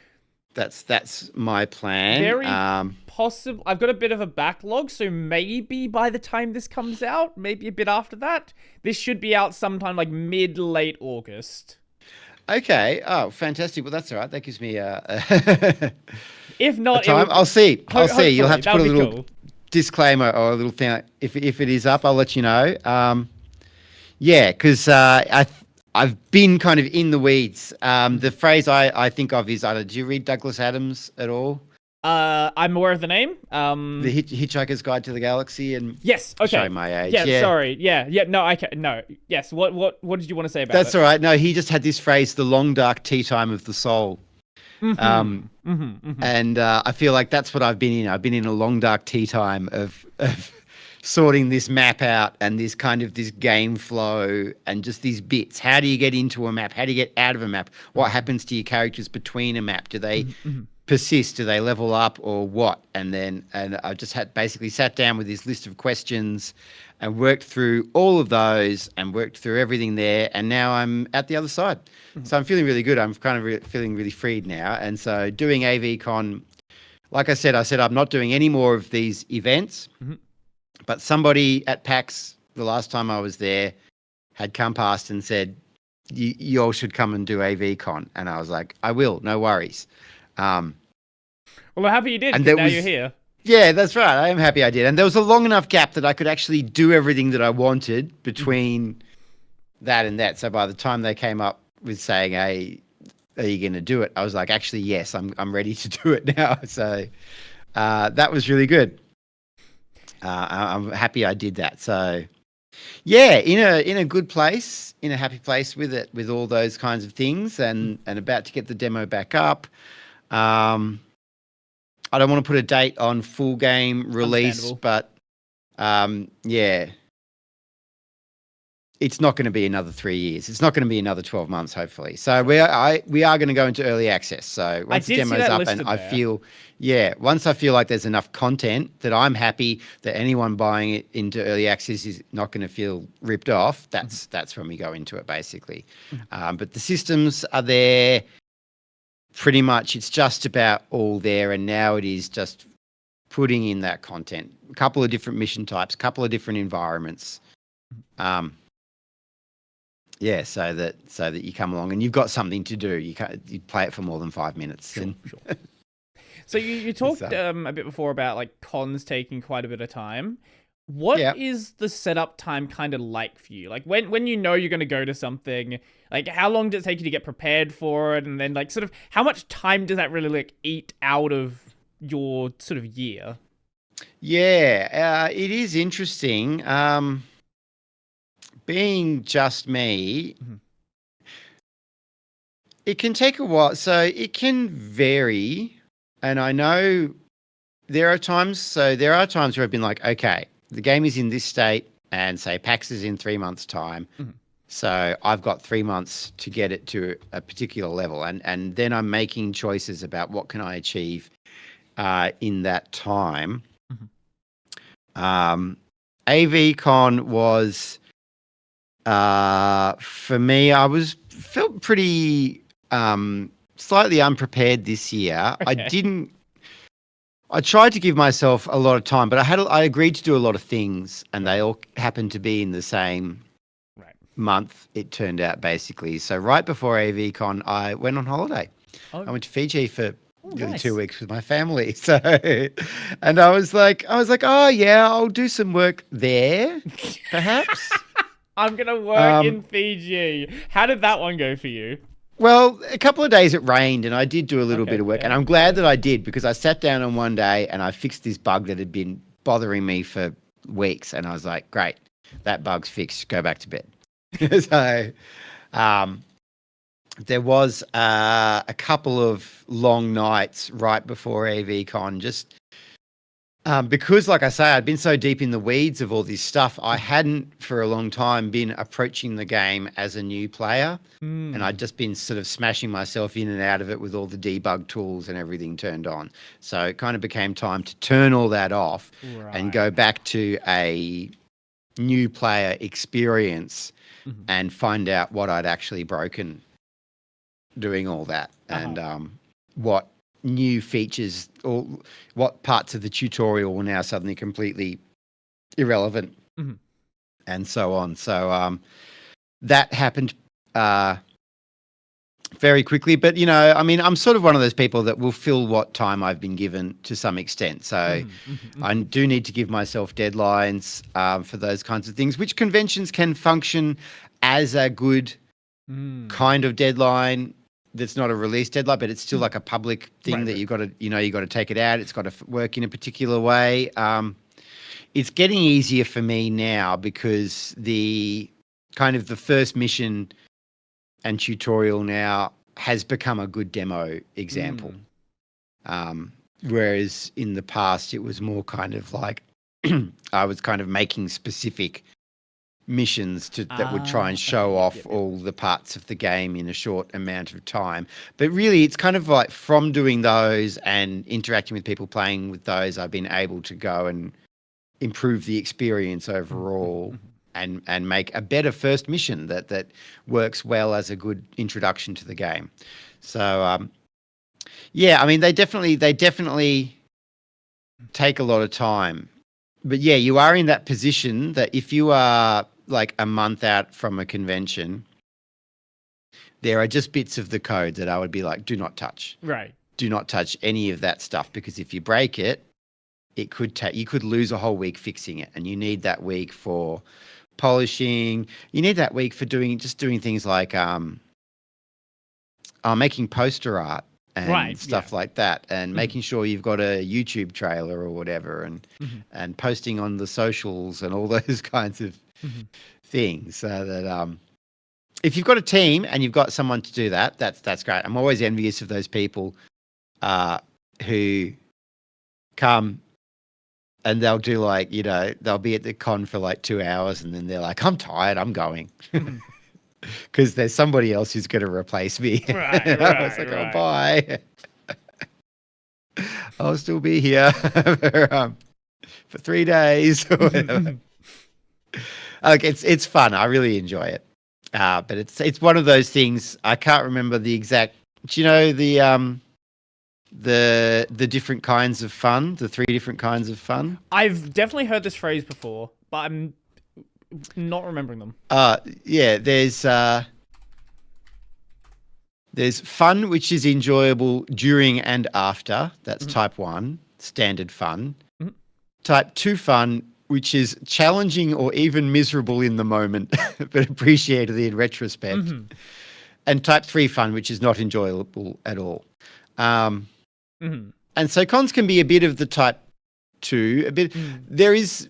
That's my plan. Very possible. I've got a bit of a backlog, so maybe by the time this comes out, maybe a bit after that, this should be out sometime like mid-late August. Okay. Oh, fantastic. Well, that's all right. That gives me a If not, it time. would, I'll see. I'll see. You'll have hopefully, to that put a would be little cool. disclaimer or a little thing. If it is up, I'll let you know. Yeah, because I've been kind of in the weeds. The phrase I think of is, do you read Douglas Adams at all? I'm aware of the name. The Hitchhiker's Guide to the Galaxy, and Yes. Okay. show my age. Yeah. Yeah. Sorry. Yeah. Yeah. No. I can. No. Yes. What did you want to say about That's it? all right. No, he just had this phrase, the long dark tea time of the soul. And I feel like that's what I've been in. I've been in a long dark tea time of sorting this map out and this game flow and just these bits. How do you get into a map? How do you get out of a map? What happens to your characters between a map? Do they persist? Do they level up or what? And I just had basically sat down with this list of questions and worked through all of those and worked through everything there. And now I'm at the other side. So I'm feeling really good. I'm kind of feeling really freed now. And so doing AVCon, like I said I'm not doing any more of these events. But somebody at PAX, the last time I was there, had come past and said, you all should come and do AVCon. And I was like, I will, no worries. Well, I'm happy you did, and 'cause now you're here. Yeah, that's right. I am happy I did. And there was a long enough gap that I could actually do everything that I wanted between that and that. So by the time they came up with saying, hey, are you going to do it? I was like, actually, yes, I'm ready to do it now. So that was really good. I'm happy I did that. So yeah, in a good place, in a happy place with it, with all those kinds of things, and about to get the demo back up. I don't want to put a date on full game release, but yeah, it's not going to be another 3 years. It's not going to be another 12 months, hopefully. So we are going to go into early access. So once the demo's up, and I feel, once I feel like there's enough content that I'm happy that anyone buying it into early access is not going to feel ripped off, that's when we go into it, basically. But the systems are there. Pretty much, it's just about all there, and now it is just putting in that content. A couple of different mission types, a couple of different environments. Yeah, so that you come along and you've got something to do. You play it for more than 5 minutes. Sure. So you talked a bit before about like cons taking quite a bit of time. What is the setup time kind of like for you? Like when you know you're going to go to something, like how long does it take you to get prepared for it? And then like sort of how much time does that really like eat out of your sort of year? Yeah, it is interesting. Being just me, it can take a while. So it can vary. And I know there are times where I've been like, okay, the game is in this state and say PAX is in 3 months' time. So I've got 3 months to get it to a particular level. And then I'm making choices about what can I achieve in that time. AVCon was, for me, felt pretty slightly unprepared this year. Okay. I tried to give myself a lot of time, but I agreed to do a lot of things, and they all happened to be in the same month, it turned out, basically. So right before AVCon, I went on holiday. I went to Fiji for nice. 2 weeks with my family. So, and I was like, oh yeah, I'll do some work there, perhaps. I'm going to work in Fiji. How did that one go for you? Well, a couple of days it rained and I did do a little bit of work, and I'm glad that I did, because I sat down on one day and I fixed this bug that had been bothering me for weeks, and I was like, great, that bug's fixed, go back to bed. So there was a couple of long nights right before AVCon, just because, like I say, I'd been so deep in the weeds of all this stuff, I hadn't for a long time been approaching the game as a new player. And I'd just been sort of smashing myself in and out of it with all the debug tools and everything turned on. So it kind of became time to turn all that off and go back to a new player experience and find out what I'd actually broken doing all that, and what new features or what parts of the tutorial were now suddenly completely irrelevant, and so on. So that happened very quickly. But, I mean, I'm sort of one of those people that will fill what time I've been given to some extent. So I do need to give myself deadlines for those kinds of things, which conventions can function as a good kind of deadline. That's not a release deadline, but it's still like a public thing that you've got to, you got to take it out. It's got to work in a particular way. It's getting easier for me now because the kind of the first mission and tutorial now has become a good demo example. Whereas in the past, it was more kind of like I was kind of making specific missions that would try and show off all the parts of the game in a short amount of time. But really, it's kind of like from doing those and interacting with people playing with those, I've been able to go and improve the experience overall and make a better first mission that works well as a good introduction to the game. So, yeah, I mean, they definitely take a lot of time. But yeah, you are in that position that if you are like a month out from a convention, there are just bits of the code that I would be like, do not touch. Right. Do not touch any of that stuff, because if you break it, you could lose a whole week fixing it, and you need that week for polishing. You need that week for doing things like making poster art and stuff like that, and making sure you've got a YouTube trailer or whatever, and posting on the socials and all those kinds of things. So that if you've got a team and you've got someone to do that, that's great. I'm always envious of those people who come and they'll do like, they'll be at the con for like 2 hours and then they're like, I'm tired, I'm going. Because there's somebody else who's going to replace me. I was like, oh, bye. I'll still be here for 3 days or whatever. Like, it's fun. I really enjoy it. But it's one of those things. I can't remember the exact. Do you know the different kinds of fun? The 3 different kinds of fun. I've definitely heard this phrase before, but I'm not remembering them. Yeah. There's fun, which is enjoyable during and after. That's type 1, standard fun. Type 2 fun, which is challenging or even miserable in the moment, but appreciated in retrospect. And type 3 fun, which is not enjoyable at all. And so cons can be a bit of the type 2. A bit. There is.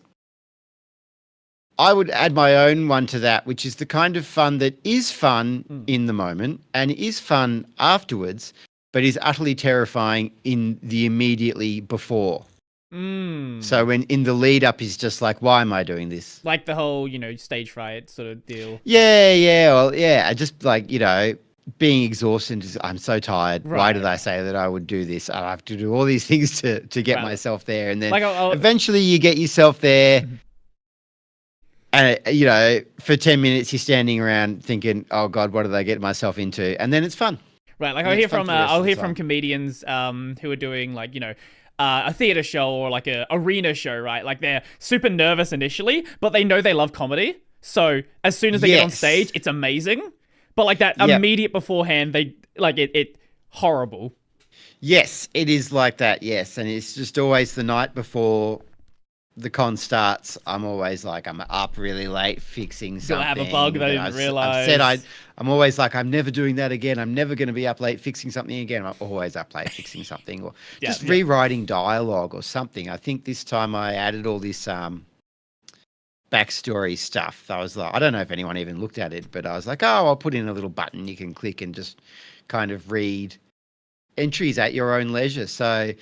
I would add my own one to that, which is the kind of fun that is fun in the moment and is fun afterwards, but is utterly terrifying in the immediately before. So when in the lead up is just like, why am I doing this? Like the whole, stage fright sort of deal. Yeah. Well, yeah. Just like, being exhausted. I'm so tired. Right. Why did I say that I would do this? I have to do all these things to get myself there. And then eventually you get yourself there. And, for 10 minutes, you're standing around thinking, oh, God, what did I get myself into? And then it's fun. Right. Like I'll hear from comedians who are doing like, a theater show or like a arena show, right? Like they're super nervous initially, but they know they love comedy. So as soon as they get on stage, it's amazing. But like that immediate beforehand, they like it horrible. Yes, it is like that. Yes. And it's just always the night before the con starts, I'm always like, I'm up really late fixing something. You'll have a bug that I didn't realize. I'm always like, I'm never doing that again. I'm never going to be up late fixing something again. I'm always up late fixing something, or rewriting dialogue or something. I think this time I added all this backstory stuff. I was like, I don't know if anyone even looked at it, but I was like, oh, I'll put in a little button you can click and just kind of read entries at your own leisure. So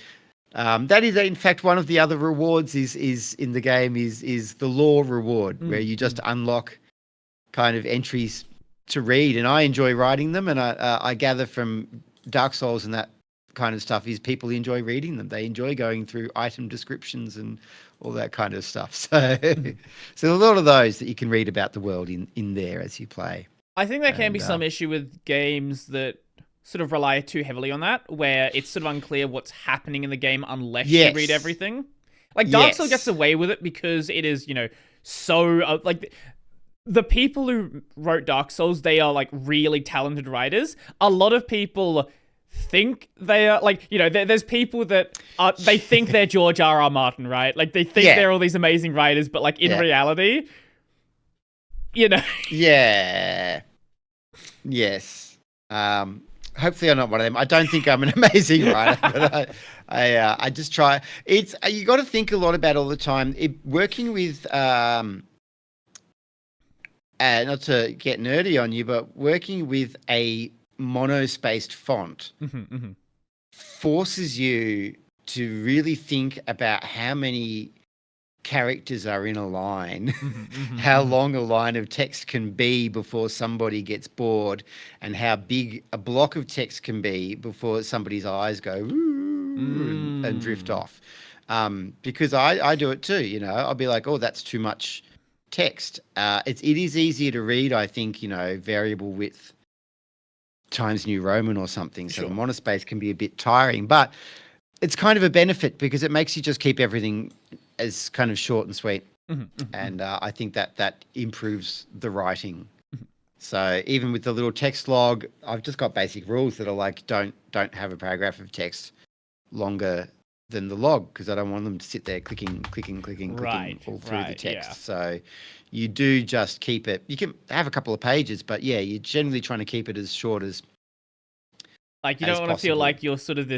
that is, in fact, one of the other rewards is in the game is the lore reward, where you just unlock kind of entries to read, and I enjoy writing them, and I gather from Dark Souls and that kind of stuff is people enjoy reading them. They enjoy going through item descriptions and all that kind of stuff. So, so a lot of those that you can read about the world in there as you play. I think there can be some issue with games that sort of rely too heavily on that, where it's sort of unclear what's happening in the game unless you read everything. Like Dark Souls gets away with it because it is, so like the people who wrote Dark Souls, they are like really talented writers. A lot of people think they are like, there's people that they think they're George R.R. Martin, right? Like they think they're all these amazing writers, but like in reality, Yeah. Yes. Hopefully I'm not one of them. I don't think I'm an amazing writer, but I just try. It's you got to think a lot about all the time. Working with not to get nerdy on you, but working with a monospaced font forces you to really think about how many characters are in a line, how long a line of text can be before somebody gets bored, and how big a block of text can be before somebody's eyes go and drift off. Because I do it too, I'll be like, oh, that's too much text. It is easier to read, I think, variable width Times New Roman or something. So the monospace can be a bit tiring, but it's kind of a benefit because it makes you just keep everything as kind of short and sweet. And I think that improves the writing. So even with the little text log, I've just got basic rules that are like, don't have a paragraph of text longer than the log, because I don't want them to sit there clicking all through the text. Yeah. So you do just keep it. You can have a couple of pages, but yeah, you're generally trying to keep it as short as like you don't want to feel like you're sort of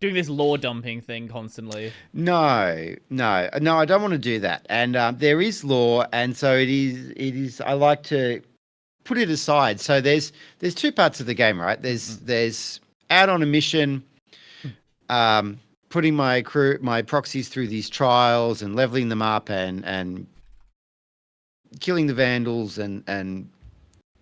doing this lore dumping thing constantly. No, I don't want to do that. And there is lore, and so it is. I like to put it aside. So there's two parts of the game, right? There's out on a mission, putting my proxies through these trials and leveling them up and killing the vandals and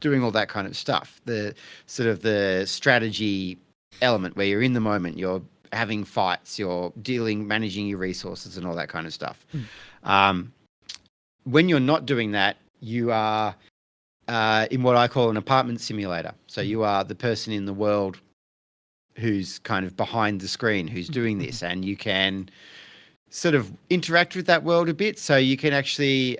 doing all that kind of stuff. The sort of the strategy element where you're in the moment, you're having fights, you're managing your resources and all that kind of stuff. When you're not doing that, you are in what I call an apartment simulator. So you are the person in the world who's kind of behind the screen, who's doing this, and you can sort of interact with that world a bit. So you can actually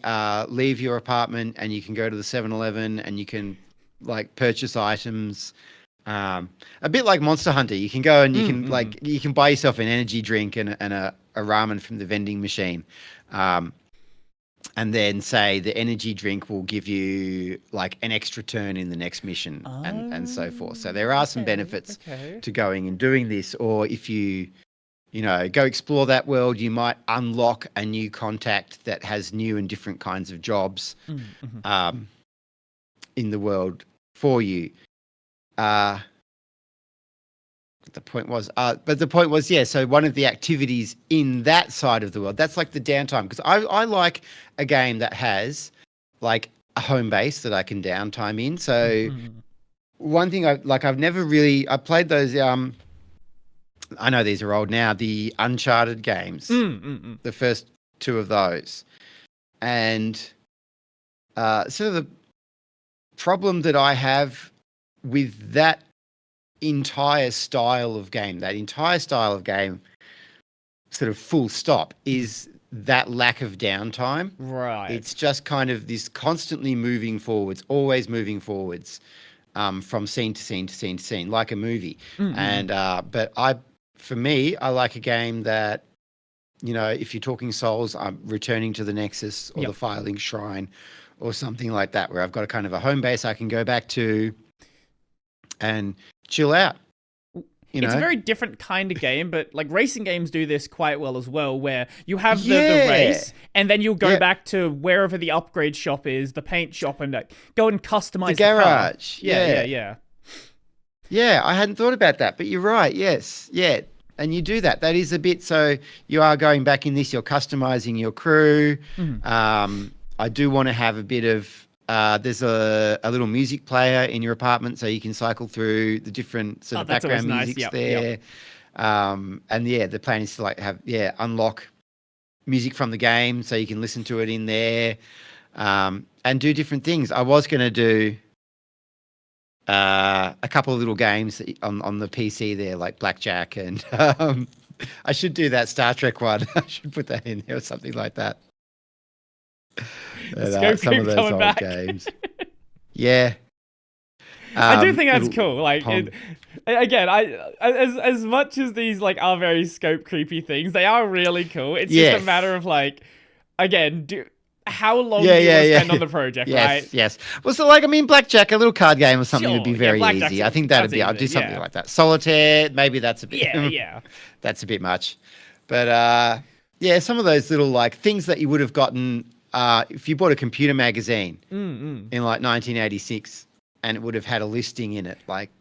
leave your apartment and you can go to the 7-Eleven and you can like purchase items. A bit like Monster Hunter, you can go and you can you can buy yourself an energy drink and a ramen from the vending machine. And then say the energy drink will give you like an extra turn in the next mission and so forth. So there are some benefits to going and doing this. Or if you go explore that world, you might unlock a new contact that has new and different kinds of jobs in the world for you. The point was, so one of the activities in that side of the world, that's like the downtime, because I like a game that has like a home base that I can downtime in. So one thing I've never really, I played those, I know these are old now, the Uncharted games, the first two of those. And sort of the problem that I have with that entire style of game, sort of full stop, is that lack of downtime. Right. It's just kind of this constantly moving forwards, always moving forwards, from scene to scene to scene to scene, like a movie. And but for me, I like a game that, if you're talking Souls, I'm returning to the Nexus or the Filing Shrine or something like that, where I've got a kind of a home base I can go back to and chill out. It's a very different kind of game, but like racing games do this quite well as well, where you have the race and then you'll go back to wherever the upgrade shop is, the paint shop, and go and customize the garage. Yeah. Yeah, I hadn't thought about that, but you're right. Yes. Yeah. And you do that. That is a bit, so you are going back in this, you're customizing your crew. I do want to have a bit of, there's a little music player in your apartment, so you can cycle through the different sort of background musics there. And the plan is to unlock music from the game, so you can listen to it in there, and do different things. I was going to do a couple of little games on the PC there, like Blackjack, and I should do that Star Trek one. I should put that in there or something like that. And, some of those coming old back. games. Yeah. I do think that's cool. Like, again, as much as these like are very scope creepy things, they are really cool. It's just a matter of like, again, how long do you want to spend on the project, right? Yes. Well, so like, I mean, Blackjack, a little card game or something would be very easy. I think that'd be. I'd do something like that. Solitaire, maybe that's a bit. Yeah. That's a bit much, but yeah, some of those little like things that you would have gotten if you bought a computer magazine in like 1986. And it would have had a listing in it, like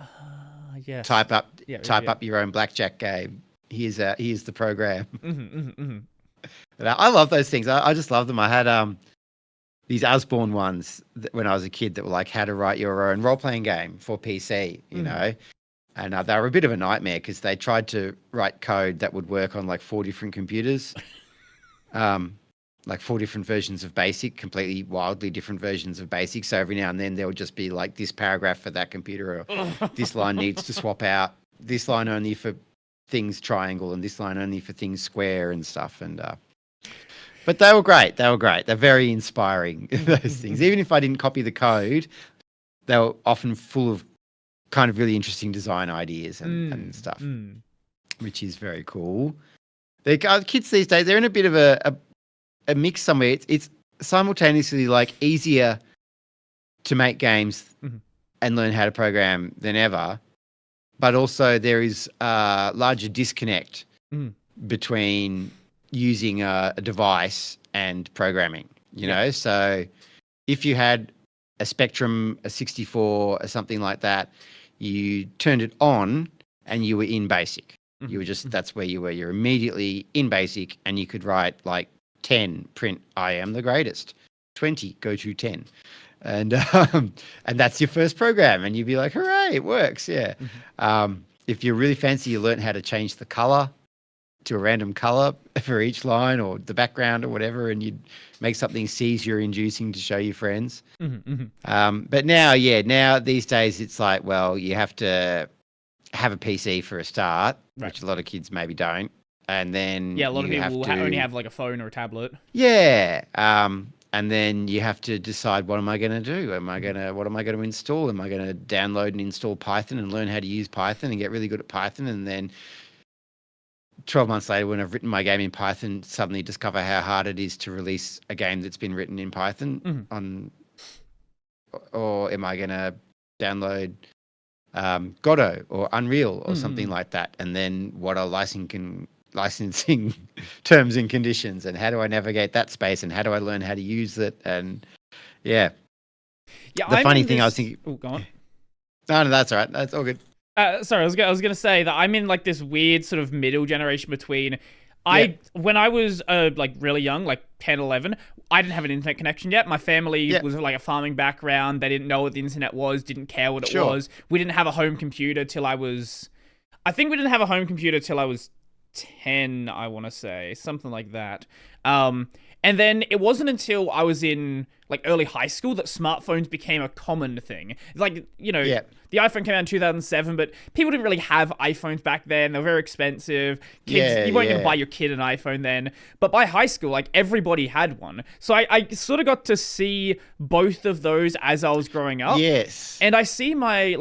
type up your own Blackjack game. Here's the program. I love those things. I just love them. I had these Usborne ones when I was a kid that were like how to write your own role playing game for PC, you know, and they were a bit of a nightmare because they tried to write code that would work on like 4 different computers. Like 4 different versions of BASIC, completely wildly different versions of BASIC. So every now and then there would just be like this paragraph for that computer, or this line needs to swap out, this line only for things triangle and this line only for things square and stuff. And but they were great. They're very inspiring, those things. Even if I didn't copy the code, they were often full of kind of really interesting design ideas and stuff, which is very cool. The kids these days, they're in a bit of a mix somewhere. It's simultaneously like easier to make games and learn how to program than ever, but also there is a larger disconnect between using a device and programming, you know? So if you had a Spectrum, a 64, or something like that, you turned it on and you were in BASIC. You were just, that's where you were. You're immediately in BASIC and you could write like 10, print, I am the greatest. 20, go to 10. And that's your first program. And you'd be like, hooray, it works. Yeah. If you're really fancy, you learn how to change the color to a random color for each line or the background or whatever. And you'd make something seizure inducing to show your friends. But now these days it's like, well, you have to have a PC for a start, which a lot of kids maybe don't. And then a lot of people only have like a phone or a tablet. Yeah. And then you have to decide, what am I going to do? What am I going to install? Am I going to download and install Python and learn how to use Python and get really good at Python? And then 12 months later, when I've written my game in Python, suddenly discover how hard it is to release a game that's been written in Python or am I going to download Godot or Unreal or something like that? And then what are licensing terms and conditions, and how do I navigate that space, and how do I learn how to use it? And the funny thing I was thinking. Oh, go on. No, that's all right. That's all good. Sorry, I was gonna say that I'm in like this weird sort of middle generation between. When I was like really young, like 10, 11, I didn't have an internet connection yet. My family was like a farming background. They didn't know what the internet was, didn't care what it was. We didn't have a home computer till I was 10, I want to say, something like that. And then it wasn't until I was in like early high school that smartphones became a common thing. Like, you know, the iPhone came out in 2007, but people didn't really have iPhones back then. They were very expensive. Kids, you weren't going to buy your kid an iPhone then. But by high school, like everybody had one. So I sort of got to see both of those as I was growing up. Yes. And I see my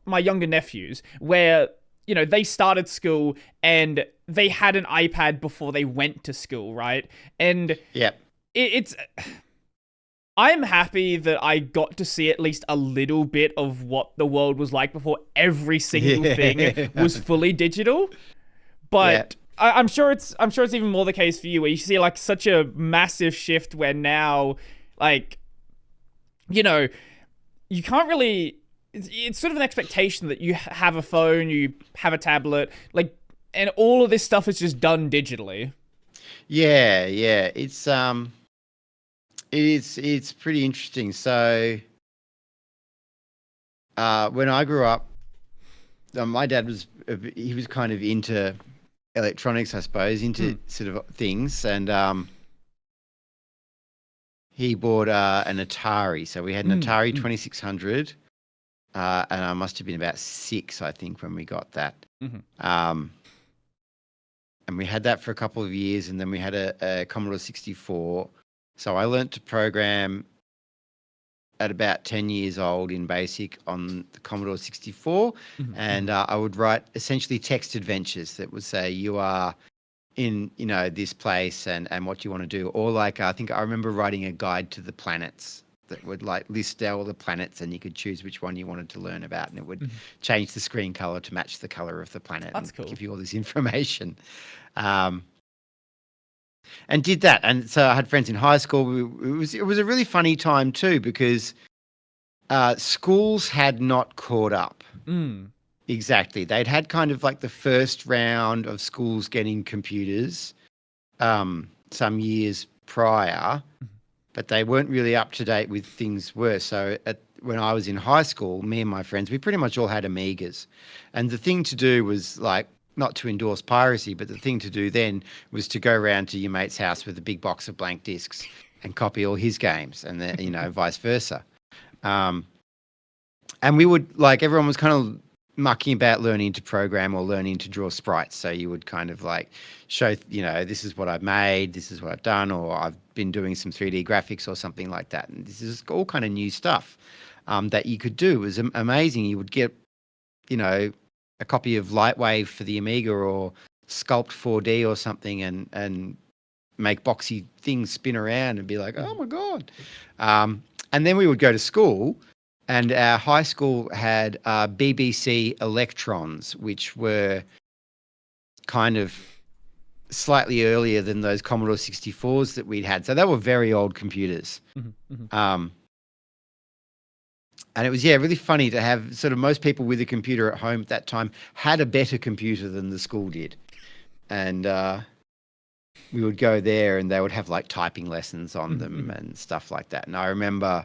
younger nephews where, you know, they started school and they had an iPad before they went to school, right? And it's... I'm happy that I got to see at least a little bit of what the world was like before every single thing was fully digital. But I'm sure it's even more the case for you, where you see like such a massive shift where now, like, you know, you can't really... It's sort of an expectation that you have a phone, you have a tablet, like, and all of this stuff is just done digitally. Yeah. It's pretty interesting. So, when I grew up, my dad was kind of into electronics, I suppose, into sort of things, and he bought an Atari. So we had an Atari 2600. and I must have been about 6, I think, when we got that. Mm-hmm. And we had that for a couple of years, and then we had a Commodore 64. So I learnt to program at about 10 years old in BASIC on the Commodore 64, Mm-hmm. and I would write essentially text adventures that would say you are in this place and what you want to do, or like I think I remember writing a guide to the planets that would like list out all the planets, and you could choose which one you wanted to learn about, and it would change the screen color to match the color of the planet. That's and cool. Give you all this information. And did that, and so I had friends in high school. It was a really funny time too, because schools had not caught up. Exactly, they'd had kind of like the first round of schools getting computers some years prior, but they weren't really up to date with things worse. So when I was in high school, me and my friends, we pretty much all had Amigas, and the thing to do was like, not to endorse piracy, but the thing to do then was to go around to your mate's house with a big box of blank discs and copy all his games, and then, vice versa. And we would, like, everyone was kind of mucking about learning to program or learning to draw sprites. So you would kind of like show, this is what I've made, this is what I've done, or I've been doing some 3D graphics or something like that. And this is all kind of new stuff that you could do. It was amazing. You would get, a copy of Lightwave for the Amiga or Sculpt 4D or something, and make boxy things spin around and be like, oh my God. And then we would go to school, and our high school had BBC Electrons, which were kind of slightly earlier than those Commodore 64s that we'd had. So they were very old computers. And it was, really funny to have sort of most people with a computer at home at that time had a better computer than the school did. And we would go there, and they would have like typing lessons on them and stuff like that. And I remember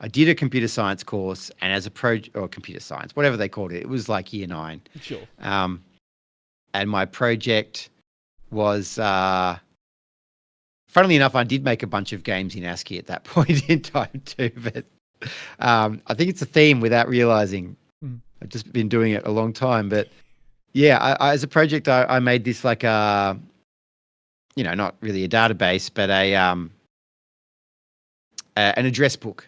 I did a computer science course, and as a or computer science, whatever they called it, it was like year 9. Sure. And my project was, funnily enough, I did make a bunch of games in ASCII at that point in time too, but I think it's a theme without realizing. I've just been doing it a long time, but yeah, I as a project, I made this like a, not really a database, but an address book,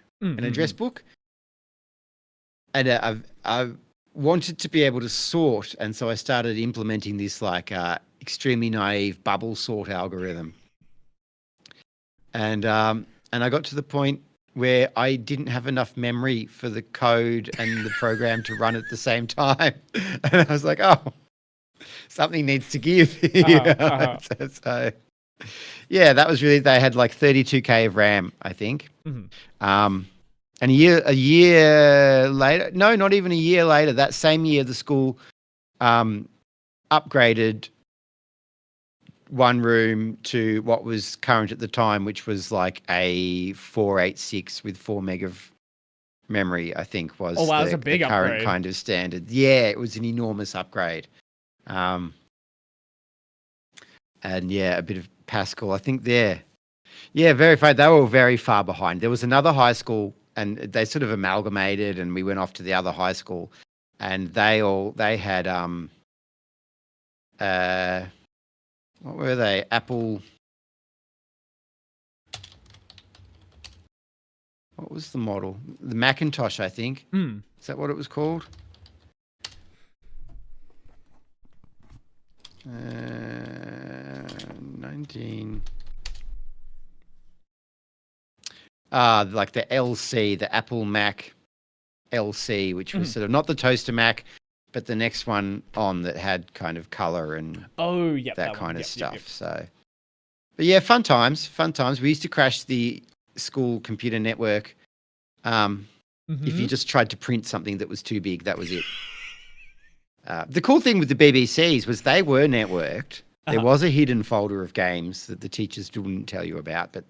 and I wanted to be able to sort, and so I started implementing this like extremely naive bubble sort algorithm, and I got to the point where I didn't have enough memory for the code and the program to run at the same time. And I was like, oh, something needs to give. So, yeah, that was really, they had like 32K of RAM, I think. And a year later, no, not even a year later, that same year, the school upgraded one room to what was current at the time, which was like a 486 with 4 meg of memory, I think was that's a big the current upgrade. kind of standard. Yeah, it was an enormous upgrade. And yeah, a bit of Pascal, I think there. Yeah, very far. They were very far behind. There was another high school, and they sort of amalgamated, and we went off to the other high school, and they had what were they? Apple. What was the model? The Macintosh, I think. Is that what it was called? 19. Like the LC, the Apple Mac LC, which was sort of not the toaster Mac, but the next one on that had kind of color and that kind of stuff. So, but yeah, fun times. We used to crash the school computer network. If you just tried to print something that was too big, that was it. The cool thing with the BBCs was they were networked. There was a hidden folder of games that the teachers wouldn't tell you about, but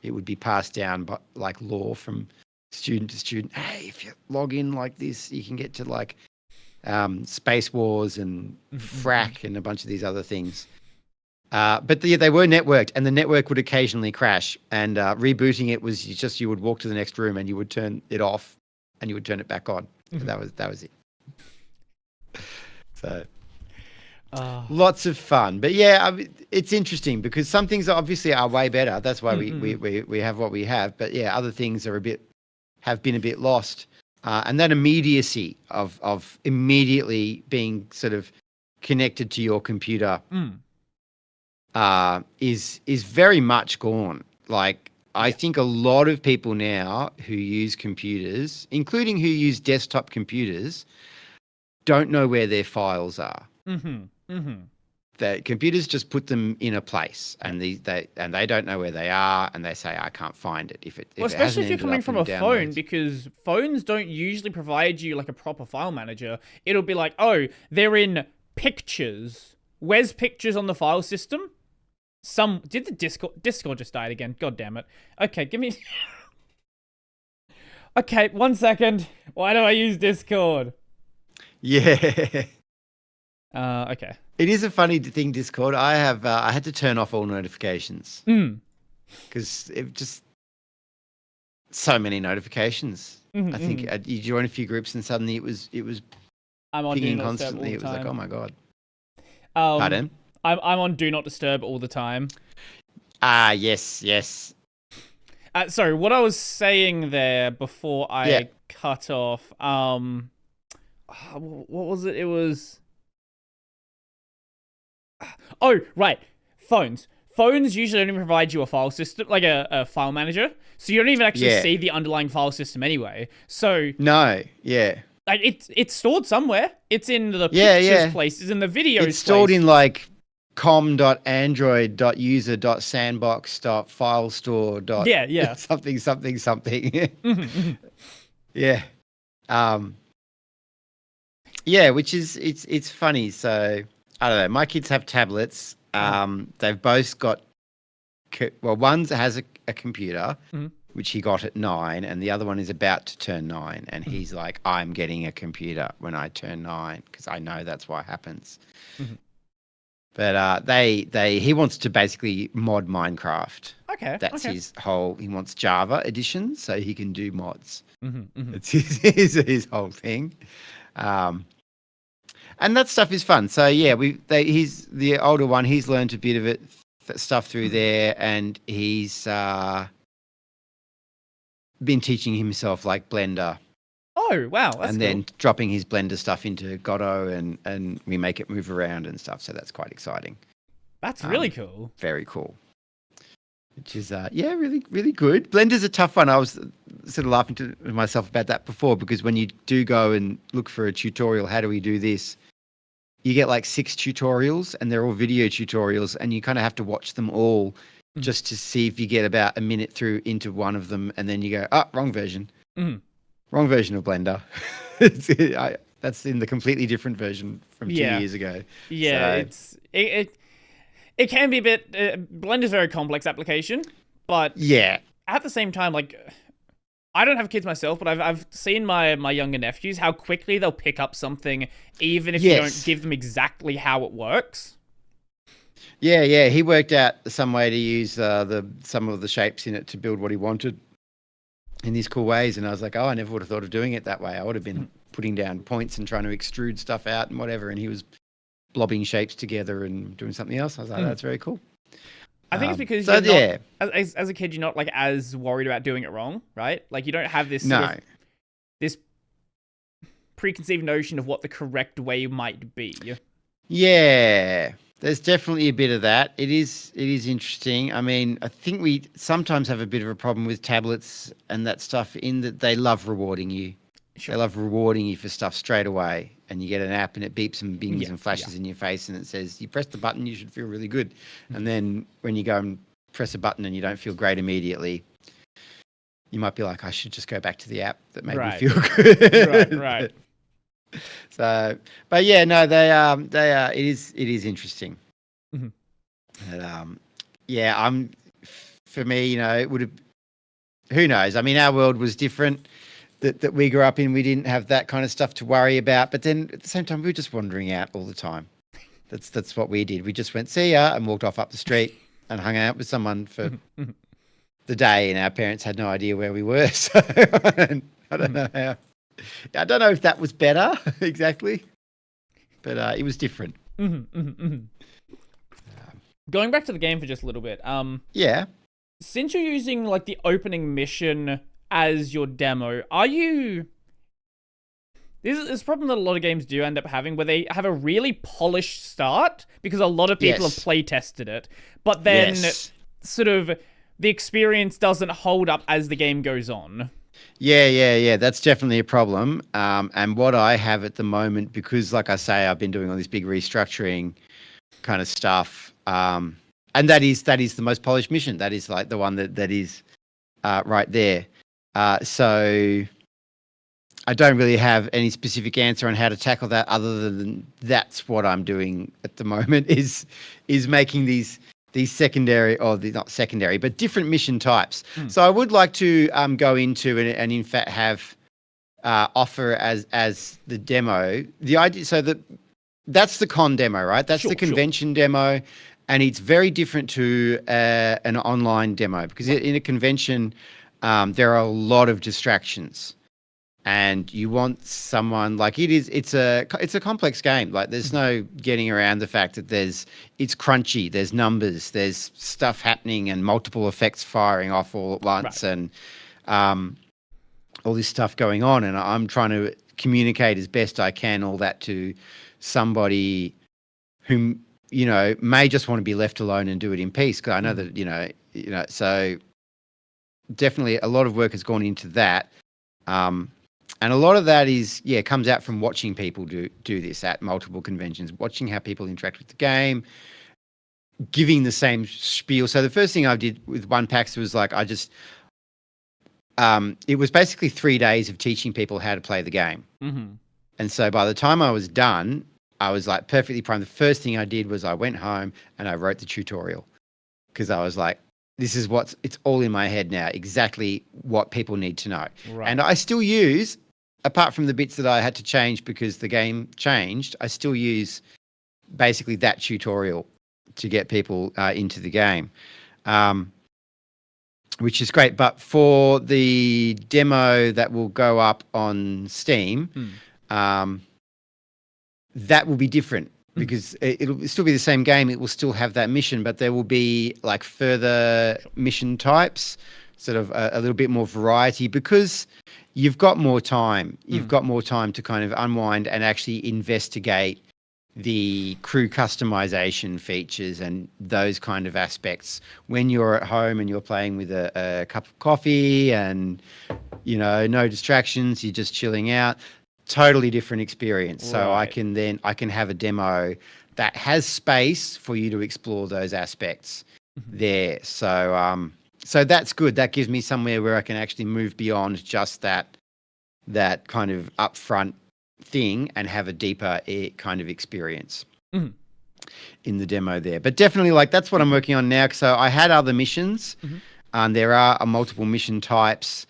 it would be passed down by like law from student to student. Hey, if you log in like this, you can get to like Space Wars and Frack and a bunch of these other things. But they were networked, and the network would occasionally crash, and rebooting it was you would walk to the next room and you would turn it off and you would turn it back on. That was it. So lots of fun. But yeah, I mean, it's interesting because some things obviously are way better. That's why we have what we have. But yeah, other things have been a bit lost. And that immediacy of immediately being sort of connected to your computer is very much gone. Like, I think a lot of people now who use computers, including who use desktop computers, don't know where their files are. The computers just put them in a place, and they don't know where they are, and they say, I can't find it. Especially if you're coming from a phone, because phones don't usually provide you like a proper file manager. It'll be like, oh, they're in pictures. Where's pictures on the file system? Did the Discord just died again? God damn it. Okay, give me. Okay, 1 second. Why do I use Discord? Yeah. Okay. It is a funny thing, Discord. I had to turn off all notifications because it just so many notifications. I think you join a few groups and suddenly it was I'm on pinging Do Not Disturb all constantly. the It was like, time. oh my god. Pardon? I'm on Do Not Disturb all the time. Yes. Sorry, what I was saying there before I cut off. What was it? It was. Oh, right. Phones usually only provide you a file system, like a file manager. So you don't even actually see the underlying file system anyway. So no, yeah. Like it's stored somewhere. It's in the pictures place. It's in the videos. It's stored in like com.android.user.sandbox.filestore. something. Yeah. Which is it's funny. So I don't know. My kids have tablets. They've both got one has a computer, which he got at 9, and the other one is about to turn 9, and he's like, I'm getting a computer when I turn 9 because I know that's what happens. But he wants to basically mod Minecraft. Okay. That's his whole. He wants Java edition so he can do mods. It's his whole thing. And that stuff is fun. So yeah, he's the older one. He's learned a bit of it stuff through there, and he's been teaching himself like Blender. Oh wow! That's and then dropping his Blender stuff into Godot, and we make it move around and stuff. So that's quite exciting. That's really cool. Very cool. Which is really, really good. Blender's a tough one. I was sort of laughing to myself about that before, because when you do go and look for a tutorial, how do we do this? You get like 6 tutorials, and they're all video tutorials, and you kind of have to watch them all just to see if you get about a minute through into one of them, and then you go, wrong version. Wrong version of Blender. That's in the completely different version from 2 years ago. Yeah, so, it can be a bit. Blender's a very complex application, but at the same time, like, I don't have kids myself, but I've seen my younger nephews how quickly they'll pick up something, even if you don't give them exactly how it works. Yeah. He worked out some way to use some of the shapes in it to build what he wanted in these cool ways, and I was like, I never would have thought of doing it that way. I would have been putting down points and trying to extrude stuff out and whatever, and he was blobbing shapes together and doing something else. I was like, that's very cool. I think it's because you're not, as a kid, you're not like as worried about doing it wrong, right? Like you don't have this this preconceived notion of what the correct way might be. Yeah, there's definitely a bit of that. It is interesting. I mean, I think we sometimes have a bit of a problem with tablets and that stuff in that they love rewarding you. Sure. They love rewarding you for stuff straight away, and you get an app and it beeps and bings and flashes in your face and it says, you press the button, you should feel really good. And then when you go and press a button and you don't feel great immediately, you might be like, I should just go back to the app that made me feel good. Right. So, but yeah, no, they are, it is interesting. But, for me, it would have, who knows? I mean, our world was different. That we grew up in, we didn't have that kind of stuff to worry about. But then at the same time, we were just wandering out all the time. That's what we did. We just went, see ya, and walked off up the street and hung out with someone for the day. And our parents had no idea where we were. So I don't know I don't know if that was better exactly, but it was different. Going back to the game for just a little bit. Yeah. Since you're using like the opening mission as your demo, are you? This is a problem that a lot of games do end up having, where they have a really polished start because a lot of people have play tested it, but then sort of the experience doesn't hold up as the game goes on. Yeah. That's definitely a problem. And what I have at the moment, because like I say, I've been doing all this big restructuring kind of stuff. And that is the most polished mission. That is like the one that is right there. So I don't really have any specific answer on how to tackle that, other than that's what I'm doing at the moment is making these secondary, or not secondary, but different mission types. So I would like to go into and in fact have offer as the demo the idea. So that's the con demo, right? That's the convention demo, and it's very different to an online demo, because in a convention there are a lot of distractions. And you want someone like it's a complex game. Like there's no getting around the fact that it's crunchy. There's numbers. There's stuff happening and multiple effects firing off all at once, and all this stuff going on. And I'm trying to communicate as best I can all that to somebody who may just want to be left alone and do it in peace. Because I know that so definitely a lot of work has gone into that. And a lot of that comes out from watching people do this at multiple conventions, watching how people interact with the game, giving the same spiel. So the first thing I did with One PAX was like, it was basically 3 days of teaching people how to play the game. And so by the time I was done, I was like perfectly primed. The first thing I did was I went home and I wrote the tutorial, because I was like, this is it's all in my head now, exactly what people need to know. Right. And I still use, apart from the bits that I had to change because the game changed, I still use basically that tutorial to get people into the game, which is great. But for the demo that will go up on Steam, that will be different. Because it'll still be the same game. It will still have that mission, but there will be like further mission types, sort of a little bit more variety, because you've got more time. You've got more time to kind of unwind and actually investigate the crew customization features and those kind of aspects when you're at home and you're playing with a cup of coffee and, no distractions. You're just chilling out. Totally different experience. So right. I can have a demo that has space for you to explore those aspects there. So that's good. That gives me somewhere where I can actually move beyond just that kind of upfront thing and have a deeper kind of experience in the demo there. But definitely, like, that's what I'm working on now. So I had other missions, and there are multiple mission types.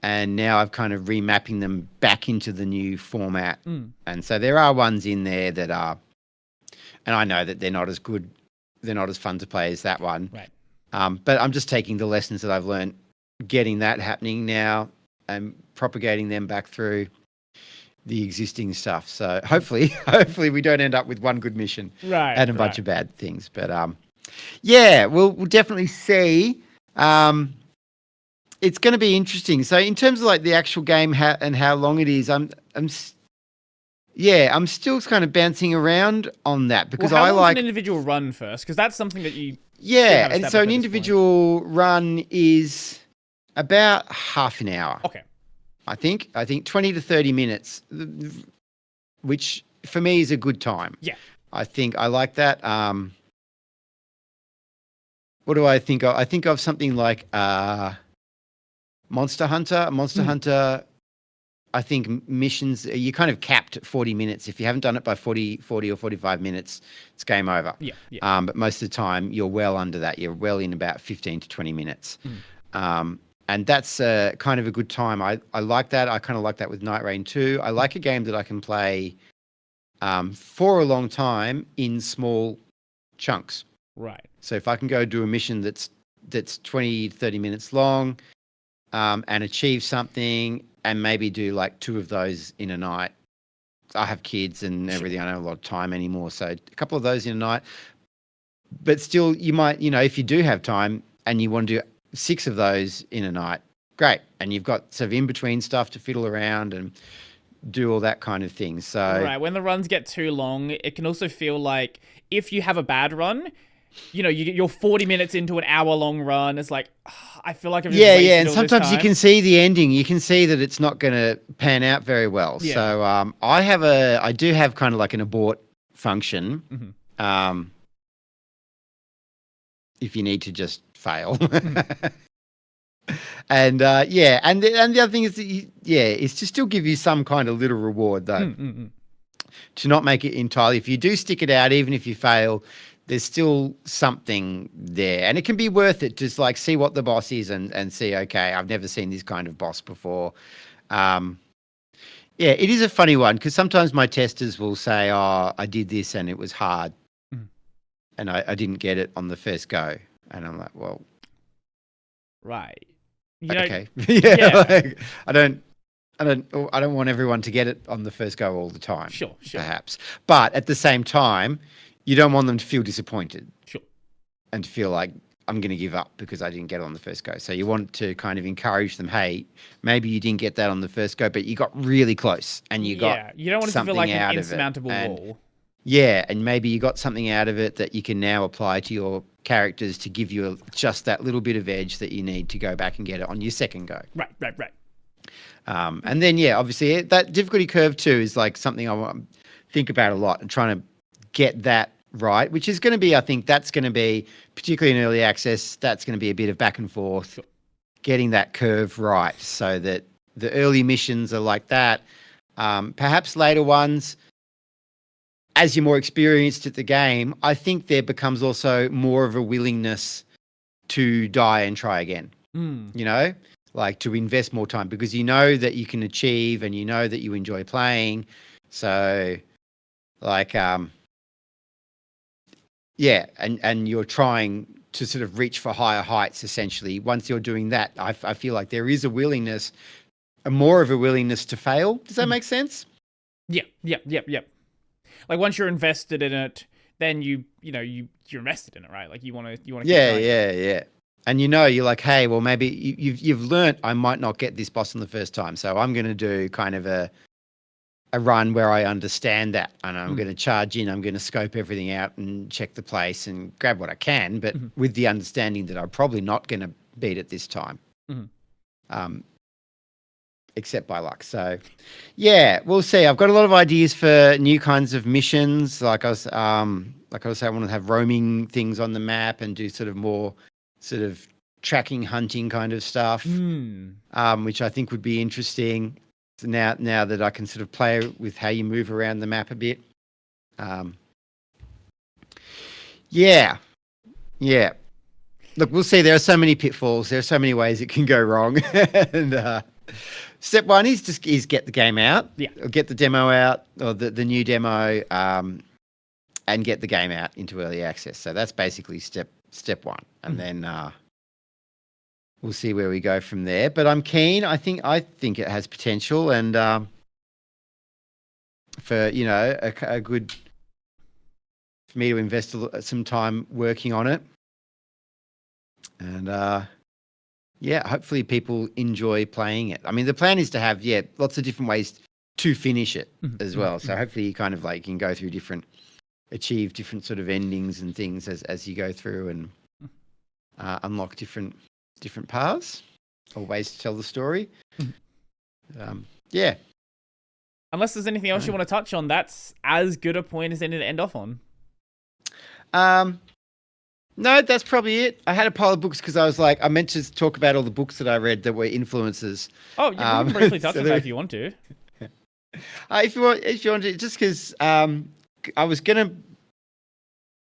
And now I've kind of remapping them back into the new format. And so there are ones in there that are, and I know that they're not as good, they're not as fun to play as that one. Right. But I'm just taking the lessons that I've learned, getting that happening now and propagating them back through the existing stuff. So hopefully we don't end up with one good mission and a bunch of bad things. But we'll definitely see. It's going to be interesting. So in terms of like the actual game and how long it is, I'm still kind of bouncing around on that, because how I like an individual run first, because that's something that you and so an individual run is about half an hour. Okay, I think 20 to 30 minutes, which for me is a good time. Yeah, I think I like that. What do I think of? I think of something like Monster Hunter, I think missions, you're kind of capped at 40 minutes. If you haven't done it by 40 or 45 minutes, it's game over. Yeah. But most of the time, you're well under that. You're well in about 15 to 20 minutes. And that's kind of a good time. I like that. I kind of like that with Night Rain 2. I like a game that I can play for a long time in small chunks. Right. So if I can go do a mission that's 20, 30 minutes long, and achieve something, and maybe do like 2 of those in a night. I have kids and everything. I don't have a lot of time anymore. So a couple of those in a night. But still, you might, if you do have time and you want to do 6 of those in a night, great. And you've got sort of in between stuff to fiddle around and do all that kind of thing. So right, when the runs get too long, it can also feel like if you have a bad run, you're 40 minutes into an hour-long run. It's like, I feel like I've just wasted and all sometimes this you time. can see the ending. You can see that it's not going to pan out very well. Yeah. So I do have kind of like an abort function. Mm-hmm. If you need to just fail. And and the other thing is that is to still give you some kind of little reward though. Mm-hmm. To not make it entirely. If you do stick it out, even if you fail, there's still something there, and it can be worth it. Just like see what the boss is and see. Okay, I've never seen this kind of boss before. It is a funny one because sometimes my testers will say, "Oh, I did this and it was hard, and I didn't get it on the first go," and I'm like, "Well, right, okay, yeah. I don't want everyone to get it on the first go all the time. Sure. Perhaps, but at the same time, you don't want them to feel disappointed. Sure. And to feel like I'm going to give up because I didn't get it on the first go. So you want to kind of encourage them. Hey, maybe you didn't get that on the first go, but you got really close and you got you don't want it to feel like an insurmountable and, wall. Yeah, and maybe you got something out of it that you can now apply to your characters to give you just that little bit of edge that you need to go back and get it on your second go. Right. And then, obviously that difficulty curve too is like something I want to think about a lot and trying to get that right, which is going to be, I think that's going to be, particularly in early access, that's going to be a bit of back and forth, getting that curve right so that the early missions are like that. Perhaps later ones, as you're more experienced at the game, I think there becomes also more of a willingness to die and try again, like to invest more time because you know that you can achieve and you know that you enjoy playing. So like, and you're trying to sort of reach for higher heights, essentially. Once you're doing that, I feel like there is more of a willingness to fail. Does that make sense? Yep. Like once you're invested in it, then you're invested in it, right? Like you want to keep going. Yeah. And you're like, hey, well, maybe you've learnt I might not get this boss on the first time, so I'm going to do kind of a run where I understand that, and I'm going to charge in. I'm going to scope everything out and check the place and grab what I can, but with the understanding that I'm probably not going to beat it this time, except by luck. So, we'll see. I've got a lot of ideas for new kinds of missions. Like I was saying, I want to have roaming things on the map and do sort of more sort of tracking, hunting kind of stuff, which I think would be interesting. So now that I can sort of play with how you move around the map a bit. Look, we'll see. There are so many pitfalls. There are so many ways it can go wrong. And step one is get the game out. Yeah. Or get the demo out or the new demo and get the game out into early access. So that's basically step one. And then we'll see where we go from there. But I'm keen. I think it has potential, and for a good for me to invest some time working on it, and hopefully people enjoy playing it. I mean, the plan is to have lots of different ways to finish it as well. So hopefully you kind of like can go through achieve different sort of endings and things as you go through and unlock different paths or ways to tell the story. Unless there's anything else you want to touch on, that's as good a point as any to end off on. No, that's probably it. I had a pile of books because I was like, I meant to talk about all the books that I read that were influences. Oh, you can briefly touch on that if you want to. If you want to, just because I was going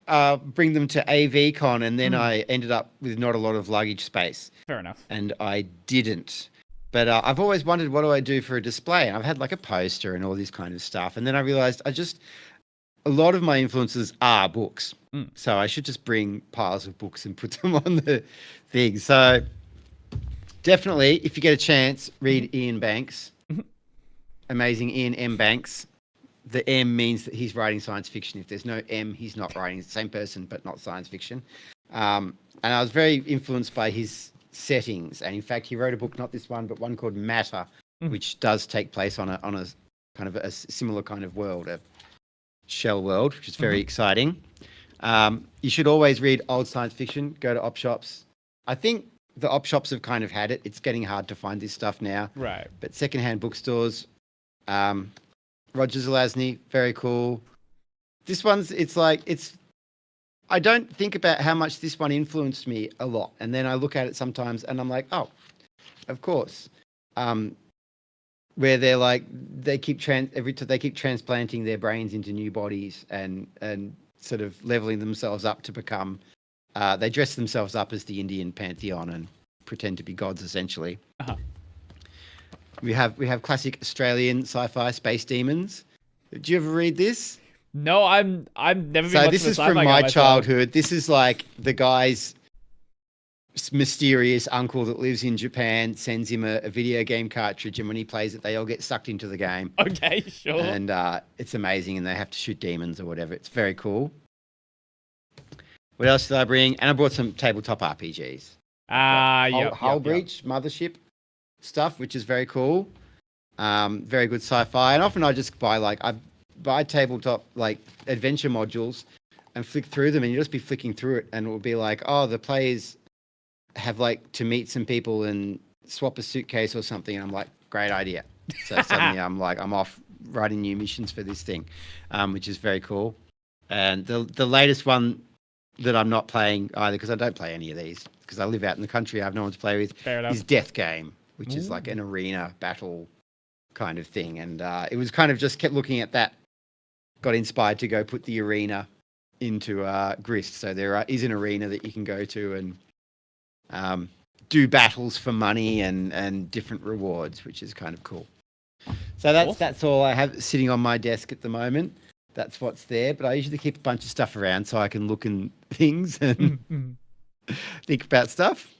to bring them to AVCon, and then I ended up with not a lot of luggage space. Fair enough. And I didn't. But I've always wondered, what do I do for a display? And I've had like a poster and all this kind of stuff. And then I realized a lot of my influences are books. So I should just bring piles of books and put them on the thing. So Definitely, if you get a chance, read Ian Banks. Amazing Ian M. Banks. The M means that he's writing science fiction. If there's no M, he's not writing. It's the same person, but not science fiction. And I was very influenced by his settings. And in fact, he wrote a book, not this one, but one called Matter, which does take place on a kind of a similar kind of world, a shell world, which is very exciting. You should always read old science fiction. Go to op shops. I think the op shops have kind of had it. It's getting hard to find this stuff now. Right. But secondhand bookstores, Roger Zelazny, very cool. This one's, I don't think about how much this one influenced me a lot. And then I look at it sometimes and I'm like, oh, of course. Where they're like, they keep transplanting their brains into new bodies and sort of leveling themselves up to become, they dress themselves up as the Indian pantheon and pretend to be gods essentially. We have classic Australian sci-fi space demons. Did you ever read this? No, I've never been. So this is from my childhood. This is like the guy's mysterious uncle that lives in Japan sends him a video game cartridge, and when he plays it, they all get sucked into the game. Okay, sure. And it's amazing, and they have to shoot demons or whatever. It's very cool. What else did I bring? And I brought some tabletop RPGs. Hull Breach, Mothership stuff, which is very cool. Very good sci-fi. And often I just buy tabletop like adventure modules and flick through them, and you'll just be flicking through it, and it will be like, oh, the players have like to meet some people and swap a suitcase or something, and I'm like, great idea. So suddenly I'm off writing new missions for this thing, which is very cool. And the latest one that I'm not playing either, because I don't play any of these because I live out in the country, I have no one to play with, is Death Game, which is like an arena battle kind of thing. And it was kind of just kept looking at that, got inspired to go put the arena into Grist. So there is an arena that you can go to and do battles for money and different rewards, which is kind of cool. So that's all I have sitting on my desk at the moment. That's what's there. But I usually keep a bunch of stuff around so I can look in things and think about stuff.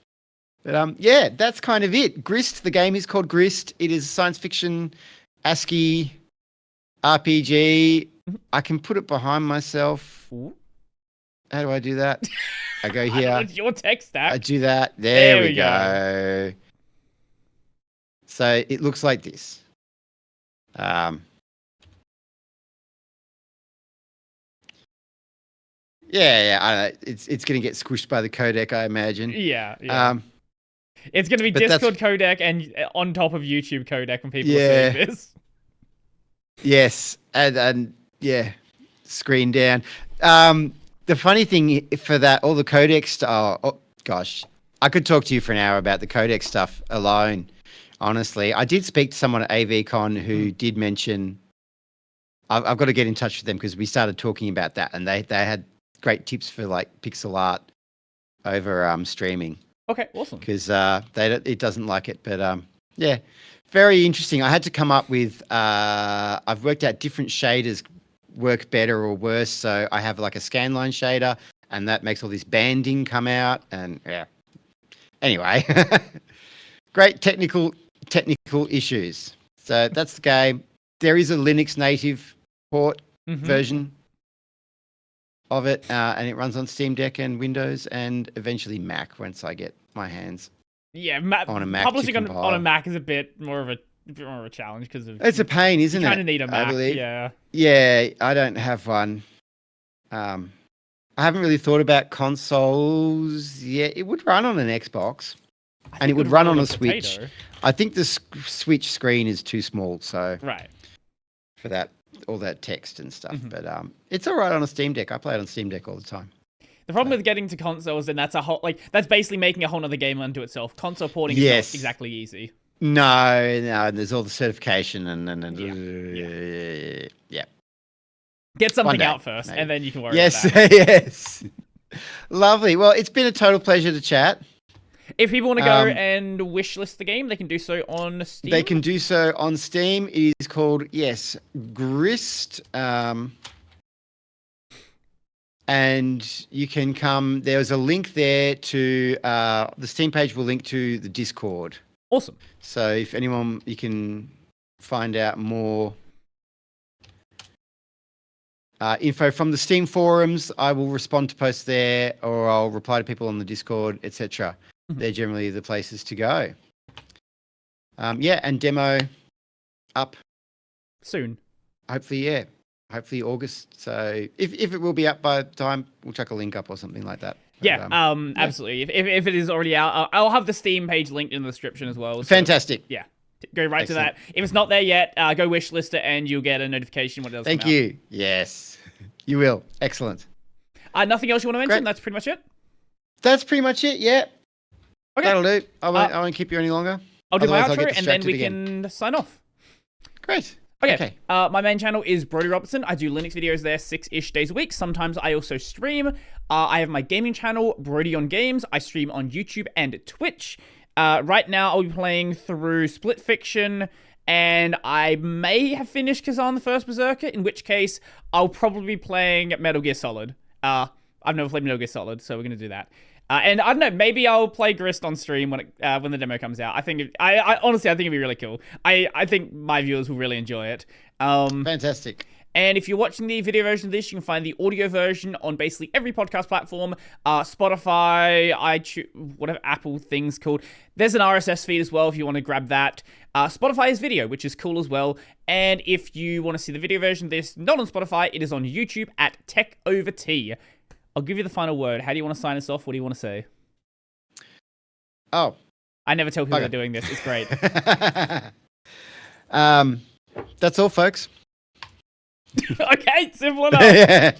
But yeah, that's kind of it. Grist, the game is called Grist. It is a science fiction ASCII RPG. I can put it behind myself. How do I do that? I go here. It's your tech stack. I do that. There we go. So it looks like this. Yeah. I don't know. It's going to get squished by the codec, I imagine. Yeah. It's going to be Discord codec and on top of YouTube codec when people are seeing this. Yes, and yeah, screen down. The funny thing for that, all the codec stuff. Oh gosh, I could talk to you for an hour about the codec stuff alone. Honestly, I did speak to someone at AVCon who did mention. I've got to get in touch with them because we started talking about that, and they had great tips for like pixel art over streaming. Okay, awesome. Because it doesn't like it, but yeah, very interesting. I had to come up with. I've worked out different shaders work better or worse. So I have like a scanline shader, and that makes all this banding come out. And yeah. Anyway, great technical issues. So that's the game. There is a Linux native port version of it, and it runs on Steam Deck and Windows, and eventually Mac once I get my hands. Yeah, on a Mac. Publishing on a Mac is a bit more of a challenge because of it's a pain, isn't it? You kind of need a Mac. I believe. Yeah. Yeah, I don't have one. I haven't really thought about consoles yet. It would run on an Xbox, and it would run on a Switch. I think the Switch screen is too small, so right for that all that text and stuff. But it's all right on a Steam Deck. I play it on Steam Deck all the time. The problem with getting to consoles, and that's that's basically making a whole other game unto itself. Console porting is not exactly easy. No, and there's all the certification and yeah. Get something out first, maybe. And then you can worry about that. Yes. Lovely. Well, it's been a total pleasure to chat. If people want to go and wishlist the game, they can do so on Steam. They can do so on Steam. It is called, Grist. and you can come. There's a link there to the Steam page will link to the Discord. Awesome. So if anyone, you can find out more info from the Steam forums. I will respond to posts there, or I'll reply to people on the Discord, etc. They're generally the places to go. And demo up soon. Hopefully August. So if it will be up by the time, we'll chuck a link up or something like that. But, absolutely. If it is already out, I'll have the Steam page linked in the description as well. So, fantastic. Yeah. Go right to that. If it's not there yet, go wishlist it and you'll get a notification when it does come out. Thank you. Yes, you will. Excellent. Nothing else you want to mention? Great. That's pretty much it? That's pretty much it, yeah. Okay. That'll do. I won't keep you any longer. I'll do my Otherwise, outro and then we can sign off. Great. Okay. My main channel is Brody Robertson. I do Linux videos there 6-ish days a week. Sometimes I also stream. I have my gaming channel, Brody on Games. I stream on YouTube and Twitch. Right now, I'll be playing through Split Fiction, and I may have finished Kazan the First Berserker, in which case I'll probably be playing Metal Gear Solid. I've never played Metal Gear Solid, so we're going to do that. And I don't know, maybe I'll play Grist on stream when the demo comes out. I honestly think it'd be really cool. I think my viewers will really enjoy it. Fantastic. And if you're watching the video version of this, you can find the audio version on basically every podcast platform, Spotify, iTunes, whatever Apple thing's called. There's an RSS feed as well if you want to grab that. Spotify is video, which is cool as well. And if you want to see the video version of this, not on Spotify, it is on YouTube at Tech Over Tea. I'll give you the final word. How do you want to sign us off? What do you want to say? Oh. I never tell people they're doing this. It's great. That's all, folks. Okay, simple enough.